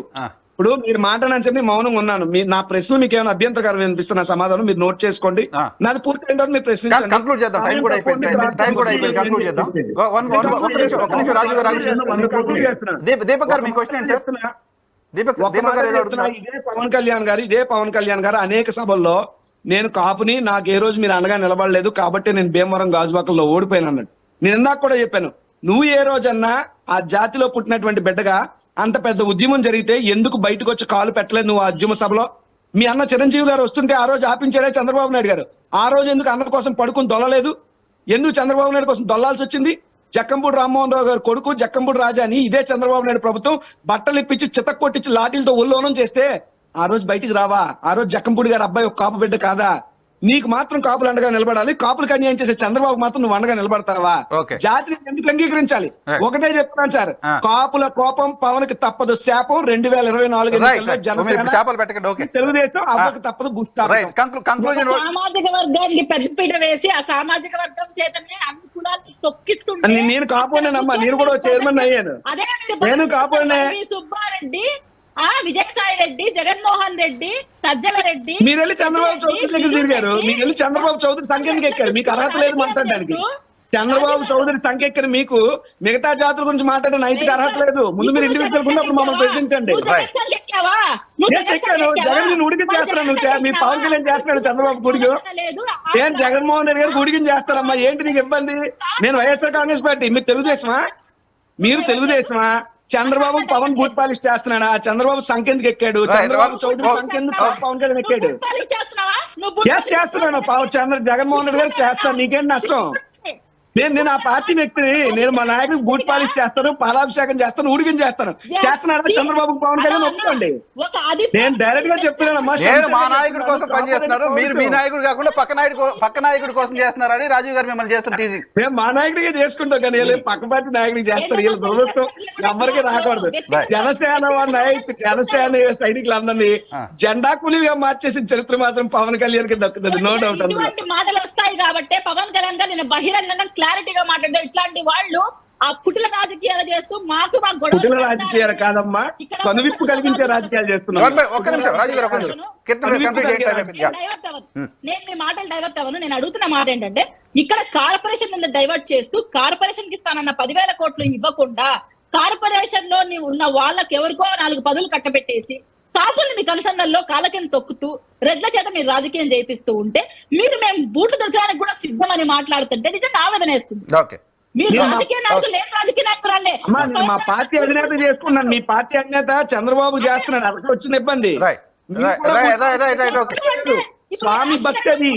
ఇప్పుడు మీరు మాట్లాడని చెప్పి మౌనంగా ఉన్నాను. నా ప్రశ్న మీకు ఏమైనా అభ్యంతరకరం అనిపిస్తున్న సమాధానం మీరు నోట్ చేసుకోండి. నాది పూర్తి అయిన తర్వాత మీరు ప్రశ్నించండి. కంక్లూడ్ చేద్దాం, టైం కూడా అయిపోయింది, కంక్లూడ్ చేద్దాం. ఒక నిమిషం రాజు గారు, దీపక్ గారు మీ క్వశ్చన్ ఏంటి సార్? దీపక్ గారు ఇదే పవన్ కళ్యాణ్ గారు అనేక సభల్లో నేను కాపుని, నాకు ఏ రోజు మీరు అండగా నిలబడలేదు కాబట్టి నేను భీమవరం గాజువాకల్లో ఓడిపోయాను అన్నాడు. నేను ఇందాక కూడా చెప్పాను, నువ్వు ఏ రోజన్నా ఆ జాతిలో పుట్టినటువంటి బిడ్డగా అంత పెద్ద ఉద్యమం జరిగితే ఎందుకు బయటకు వచ్చి కాలు పెట్టలేదు నువ్వు ఆ ఉద్యమ సభలో? మీ అన్న చిరంజీవి గారు వస్తుంటే ఆ రోజు ఆపించాడే చంద్రబాబు నాయుడు గారు. ఆ రోజు ఎందుకు అన్న కోసం పడుకుని దొల్లలేదు? ఎందుకు చంద్రబాబు నాయుడు కోసం దొల్లాల్సి వచ్చింది? జక్కంపూడి రామ్మోహన్ రావు గారు కొడుకు జక్కంపూడి రాజాని ఇదే చంద్రబాబు నాయుడు ప్రభుత్వం బట్టలు ఇప్పించి చితక్ కొట్టించి లాఠీలతో ఉల్లోనం చేస్తే ఆ రోజు బయటికి రావా? ఆ రోజు జక్కంపూడి గారు అబ్బాయి ఒక కాపు బిడ్డ కాదా? నీకు మాత్రం కాపులు అండగా నిలబడాలి, కాపులకు అన్యాయం చేసే చంద్రబాబు మాత్రం నువ్వు అండగా నిలబడతావా? జాతిని ఎందుకు అంగీకరించాలి? ఒకటే చెప్తున్నాను సార్, కాపుల కోపం పవన్ కి తప్పదు, శాపం 2024 తెలుగుదేశం అవ్వకు తప్పదు. సామాజిక వర్గానికి పెద్దపీట వేసి ఆ సామాజిక వర్గం చేతనే అన్ని కులాన్ని తొక్కిస్తుంటే నేను కాపోయినమ్మా, నేను కూడా చైర్మన్ అయ్యాను. అదే నేను కాపోయినా సుబ్బారెడ్డి, విజయసాయి రెడ్డి, జగన్మోహన్ రెడ్డి, సజ్జల రెడ్డి, మీరు వెళ్ళి చంద్రబాబు చౌదరి దగ్గర తిరిగారు. మీరు వెళ్ళి చంద్రబాబు చౌదరి సంఖ్యకి ఎక్కారు. మీకు అర్హత లేదు మాట్లాడడానికి. చంద్రబాబు చౌదరి సంఖ్య ఎక్కిన మీకు మిగతా జాతుల గురించి మాట్లాడే నైతిక అర్హత లేదు. ముందు మీరు ఇండివిజువల్ ఉన్నప్పుడు మమ్మల్ని ప్రశ్నించండి. జగన్ నేను ఉడికి చేస్తున్నాను, మీ పవన్ కళ్యాణ్ చేస్తున్నాడు చంద్రబాబు గుడికి. ఏం జగన్మోహన్ రెడ్డి గారు గుడికి చేస్తారమ్మా? ఏంటి నీకు ఇబ్బంది? నేను వైఎస్ఆర్ కాంగ్రెస్ పార్టీ, మీరు తెలుగుదేశమా? మీరు తెలుగుదేశమా? చంద్రబాబు పవన్ బూట్ పాలిష్ చేస్తున్నాడా? చంద్రబాబు సంఖ్యకి ఎక్కాడు, చంద్రబాబు చౌదరి సంఖ్యకు పవన్ కళ్యాణ్ ఎక్కాడు. చేస్తున్నాను, జగన్మోహన్ రెడ్డి గారు చేస్తాను, నీకేం నష్టం? నేను ఆ పార్టీ వ్యక్తిని, నేను మా నాయకుడికి బూట్ పాలిష్ చేస్తాను, పాలాభిషేకం చేస్తాను, ఊడికం చేస్తాను. చేస్తున్నాడా చంద్రబాబు పవన్ కళ్యాణ్? ఒప్పుకోండి. నేను డైరెక్ట్ గా చెప్తున్నానమ్మా, మా నాయకుడి కోసం పనిచేస్తున్నారు, మీరు మీ నాయకుడు కాకుండా పక్క నాయకుడి కోసం చేస్తున్నారని రాజీవ్ గారు మిమ్మల్ని చేస్తున్న టీజింగ్. మేము మా నాయకుడిగా చేసుకుంటాం కానీ పక్క పార్టీ నాయకుడికి చేస్తారు. వీళ్ళు దురదృష్టం ఎవరికి రాకూడదు. జనసేన నాయకుడు, జనసేన సైనికులందరినీ జెండా కూలీగా మార్చేసిన చరిత్ర మాత్రం పవన్ కళ్యాణ్ కి దక్కుతుంది, నో డౌట్. మాటలు వస్తాయి కాబట్టి పవన్ కళ్యాణ్ గారు నేను బహిరంగంగా క్లారిటీగా మాట్లాడారు. ఇట్లాంటి వాళ్ళు ఆ కుటిల రాజకీయాలు చేస్తూ మాకు కుటిల రాజకీయాలు కాదమ్మా, కనువిప్పు కలిగించే రాజకీయాలు చేస్తున్నారు. నేను మీ మాటలు డైవర్ట్ అవ్వను. నేను అడుగుతున్న మాట ఏంటంటే, ఇక్కడ కార్పొరేషన్ మీద డైవర్ట్ చేస్తూ కార్పొరేషన్ కి ఇస్తానన్న 10,000 కోట్లు ఇవ్వకుండా కార్పొరేషన్ లో ఉన్న వాళ్ళకి ఎవరికో 4 పదులు కట్టబెట్టేసి కాపుల్ని మీ కనుసంధంలో కాలకిని తొక్కుతూ రెడ్ల చేత మీరు రాజకీయం చేపిస్తూ ఉంటే మీరు మేము బూట్లు దొరచడానికి కూడా సిద్ధమని మాట్లాడుతుంటే నిజంగా ఆవేదన వేస్తుంది. మీరు రాజకీయ నాయకులు లేని రాజకీయ నాయకురాలే. మా పార్టీ అధినేత చేసుకున్నాను, మీ పార్టీ అధినేత చంద్రబాబు చేస్తున్నాడు, అక్కడ వచ్చిన ఇబ్బంది. స్వామి భక్తి, అది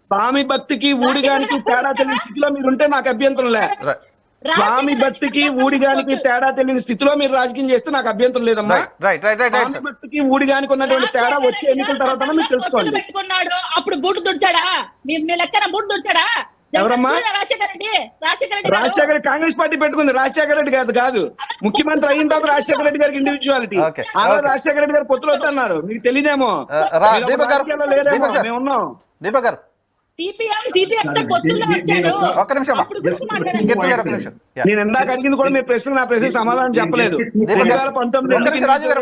స్వామి భక్తికి ఊడిగానికి తేడా తెలియని స్థితిలో మీరుంటే నాకు అభ్యంతరం లే. స్వామి భక్తికి ఊడిగానికి తేడా తెలియని స్థితిలో మీరు రాజకీయం చేస్తే నాకు అభ్యంతరం లేదమ్మా. స్వామి భక్తికి ఊడిగానికి ఉన్నటువంటి తేడా వచ్చే ఎన్నికల తర్వాత మీరు తెలుసుకోండి. పెట్టుకున్నాడు అప్పుడు బూటు దుడిచాడా? మీ లెక్కన బూటు దుడిచాడా? ఎవరమ్మా? రాజశేఖర కాంగ్రెస్ పార్టీ పెట్టుకుంది, రాజశేఖర రెడ్డి గారు కాదు. ముఖ్యమంత్రి అయిన తర్వాత రాజశేఖర రెడ్డి గారికి ఇండివిజువాలిటీ. ఆ రోజు రాజశేఖర రెడ్డి గారు పొత్తులు వద్దన్నారు, మీకు తెలియదేమో. మేము ఉన్నాం. దీపక్ గారు, నేను ఇందాక అడిగింది కూడా మీ ప్రశ్న, నా ప్రశ్న సమాధానం చెప్పలేదు. 2019 రాజు గారు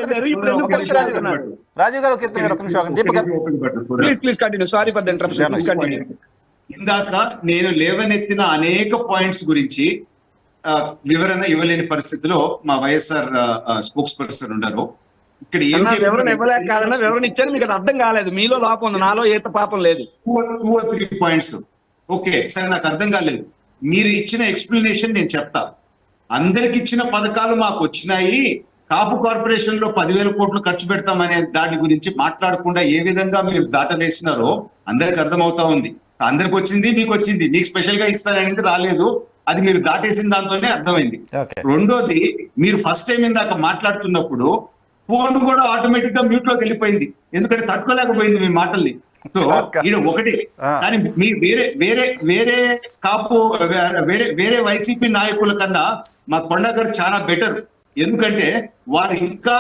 please continue. Sorry for the interruption, please continue. ఇందాక నేను లేవనెత్తిన అనేక పాయింట్స్ గురించి వివరణ ఇవ్వలేని పరిస్థితిలో మా వైఎస్ఆర్ స్పోక్స్ పర్సన్ ఉన్నారు. ఇక్కడ వివరణ ఇవ్వలేక కారణం వివరణ ఇచ్చారు, మీకు అది అర్థం కాలేదు. మీలో లోపం ఉంది, నాలో ఏత పాపం లేదు. 2 or 3 పాయింట్స్ ఓకే సరే, నాకు అర్థం కాలేదు. మీరు ఇచ్చిన ఎక్స్ప్లెనేషన్ నేను చెప్తా. అందరికి ఇచ్చిన పథకాలు మాకు వచ్చినాయి, కాపు కార్పొరేషన్ లో 10,000 కోట్లు ఖర్చు పెడతామనే దాని గురించి మాట్లాడకుండా ఏ విధంగా మీరు దాటవేసినారో అందరికి అర్థమవుతా ఉంది. అందరికి వచ్చింది, మీకు వచ్చింది, మీకు స్పెషల్ గా ఇస్తాననేది రాలేదు, అది మీరు దాటేసిన దాంతోనే అర్థమైంది. రెండోది, మీరు ఫస్ట్ టైం ఇందాక మాట్లాడుతున్నప్పుడు ఫోన్ కూడా ఆటోమేటిక్ గా మ్యూట్ లోకి వెళ్ళిపోయింది, ఎందుకంటే తట్టుకోలేకపోయింది మీ మాటల్ని. సో ఇది ఒకటి. కానీ మీ వేరే కాపు వేరే వైసీపీ నాయకుల కన్నా మా కొండ గారు చాలా బెటర్. ఎందుకంటే వారు ఇంకా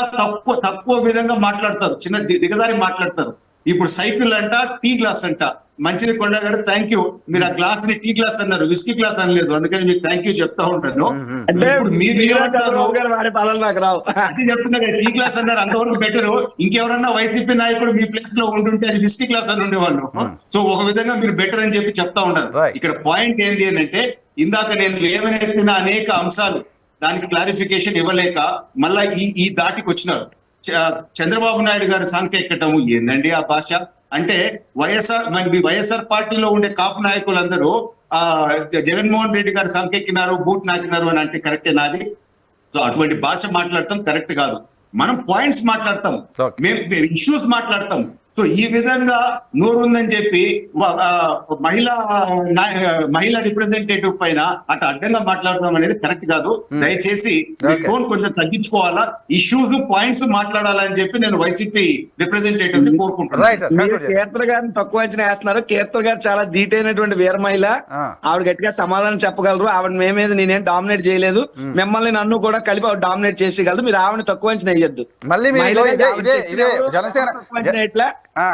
తక్కువ విధంగా మాట్లాడతారు, చిన్న దిగదారి మాట్లాడతారు. ఇప్పుడు సైకిల్ అంట, టీ గ్లాస్ అంట. మంచిది కొండ గారు, థ్యాంక్ యూ. మీరు ఆ గ్లాస్ ని టీ గ్లాస్ అన్నారు, విస్కీ గ్లాస్ అనలేదు, అందుకని మీకు థ్యాంక్ యూ చెప్తా ఉంటాను. అంటే ఇప్పుడు మీరు చంద్రబాబు గారు వాడే పదాలు నాకు రావు. అది చెప్తున్నా కదా, టీ గ్లాస్ అన్నారు, అంతవరకు బెటర్. ఇంకెవరన్నా వైసీపీ నాయకుడు మీ ప్లేస్ లో ఉంటుంటే అది విస్కీ గ్లాస్ అని ఉండేవాళ్ళు. సో ఒక విధంగా మీరు బెటర్ అని చెప్పి చెప్తా ఉంటారు. ఇక్కడ పాయింట్ ఏంటి అని అంటే, ఇందాక నేను లేవనెత్తిన అనేక అంశాలు దానికి క్లారిఫికేషన్ ఇవ్వలేక మళ్ళా ఈ దాటికి వచ్చినారు. చంద్రబాబు నాయుడు గారు సంఖ్య ఎక్కటము ఏందండి ఆ భాష అంటే? వైఎస్ఆర్ పార్టీలో ఉండే కాపు నాయకులందరూ జగన్మోహన్ రెడ్డి గారు సంఖ్య ఎక్కినారు, బూట్ నాకినారు అని అంటే కరెక్టే నాది? సో అటువంటి భాష మాట్లాడటం కరెక్ట్ కాదు. మనం పాయింట్స్ మాట్లాడతాం, మేము ఇష్యూస్ మాట్లాడతాం. సో ఈ విధంగా నోరుందని చెప్పి మహిళా రిప్రజెంటేటివ్ పైన అటు అడ్డంగా మాట్లాడడం అనేది కరెక్ట్ కాదు. దయచేసి ఫోన్ కొంచెం తగ్గించుకోవాలా, ఇష్యూస్ పాయింట్స్ మాట్లాడాలని చెప్పి నేను వైసీపీ రిప్రజెంటేటివ్ ని కోరుకుంటున్నాను. కీర్తన గారిని తక్కువ అంచనా వేస్తున్నారు. కీర్తన గారు చాలా ధీటైనటువంటి వీర మహిళ, ఆవిడ గట్టిగా సమాధానం చెప్పగలరు. ఆవిడ మేమేది నేనేం డామినేట్ చేయలేదు, మిమ్మల్ని నన్ను కూడా కలిపి ఆవిడ డామినేట్ చేసేయగలదు. మీరు ఆవిడని తక్కువ అంచనా వేయద్దు. ఇట్లా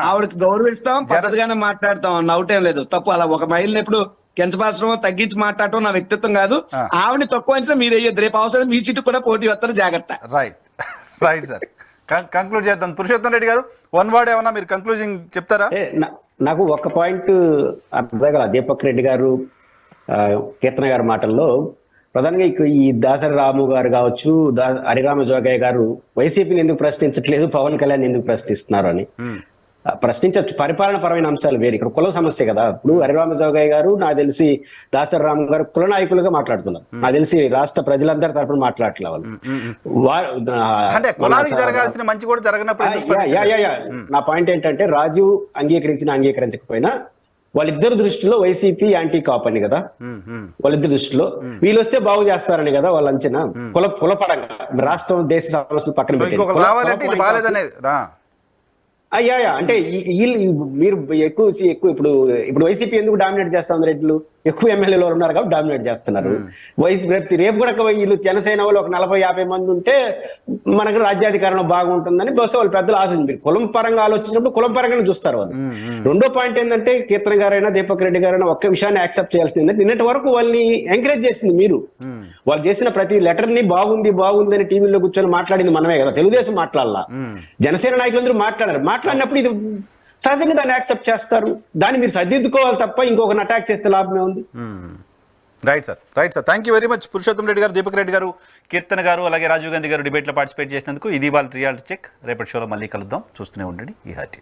ఆవిడకి గౌరవిస్తాం, పద్ధతిగానే మాట్లాడతాం, నవ్వుటేం లేదు. తప్పు అలా ఒక మహిళని ఎప్పుడు కించపరచడం, తగ్గించి మాట్లాడటం నా వ్యక్తిత్వం కాదు. ఆవిడని తక్కువ అంచనా మీరు వేయొద్దు. రేపు అవసరం మీ సీటు కూడా పోటీ వస్తారు, జాగ్రత్త. రైట్ సార్, కంక్లూడ్ చేద్దాం. పురుషోత్తం రెడ్డి గారు, వన్ వర్డ్ ఏమన్నా మీరు కంక్లూజింగ్ చెప్తారా? నాకు ఒక పాయింట్ అర్థం కాల. దీపక్ రెడ్డి గారు, కీర్తన గారి మాటల్లో ప్రధానంగా ఈ దాసరి రాము గారు కావచ్చు, హరిరామ జోగయ్య గారు వైసీపీని ఎందుకు ప్రశ్నించట్లేదు, పవన్ కళ్యాణ్ ఎందుకు ప్రశ్నిస్తున్నారు అని ప్రశ్నించచ్చు. పరిపాలన పరమైన అంశాలు వేరు, ఇక్కడ కుల సమస్య కదా. ఇప్పుడు హరిరామ జోగయ్య గారు నాకు తెలిసి దాసరి రాము గారు కుల నాయకులుగా మాట్లాడుతున్నారు. నాకు తెలిసి రాష్ట్ర ప్రజలందరి తరఫున మాట్లాడలే నా పాయింట్ ఏంటంటే, రాజు అంగీకరించకపోయినా వాళ్ళిద్దరు దృష్టిలో వైసీపీ యాంటీ కాప్ అని కదా, వాళ్ళిద్దరు దృష్టిలో వీళ్ళు వస్తే బాగు చేస్తారని కదా వాళ్ళ అంచనా. కులపరంగా రాష్ట్రం దేశ సమస్యలు పక్కన పెట్టి అంటే మీరు ఎక్కువ ఇప్పుడు వైసీపీ ఎందుకు డామినేట్ చేస్తా ఉంది? రెడ్లు ఎక్కువ ఎమ్మెల్యేలు ఉన్నారు కాబట్టి డామినేట్ చేస్తున్నారు. రేపు కూడా వీళ్ళు జనసేన వాళ్ళు ఒక 40-50 మంది ఉంటే మనకు రాజ్యాధికారం బాగుంటుందని బహుశా వాళ్ళు పెద్దలు ఆలోచించారు. కులం పరంగా ఆలోచించినప్పుడు కులం పరంగానే చూస్తారు వాళ్ళు. రెండో పాయింట్ ఏంటంటే, కీర్తన గారైనా దీపక్ రెడ్డి గారైనా ఒక్క విషయాన్ని యాక్సెప్ట్ చేయాల్సింది, నిన్నటి వరకు వాళ్ళని ఎంకరేజ్ చేసింది మీరు. వాళ్ళు చేసిన ప్రతి లెటర్ ని బాగుంది అని టీవీలో కూర్చొని మాట్లాడింది మనమే కదా, తెలుగుదేశం మాట్లాడాల. జనసేన నాయకులందరూ మాట్లాడినప్పుడు ఇది సహజంగా దాన్ని యాక్సెప్ట్ చేస్తారు. దాన్ని మీరు సర్దిద్దుకోవాలి తప్ప ఇంకొకరిని అటాక్ చేస్తే లాభమే ఉంది. Right sir, thank you very much. Purushottam Reddy గారు, దీపక్ రెడ్డి గారు, కీర్తన గారు, అలాగే రాజీవ్ గాంధీ గారు డిబేట్లో పార్టిసిపేట్ చేసినందుకు. ఇది వాళ్ళ రియాలిటీ చెక్. రేపటి షోలో మళ్ళీ కలుద్దాం. చూస్తూనే ఉండండి ఈ హార్టీ.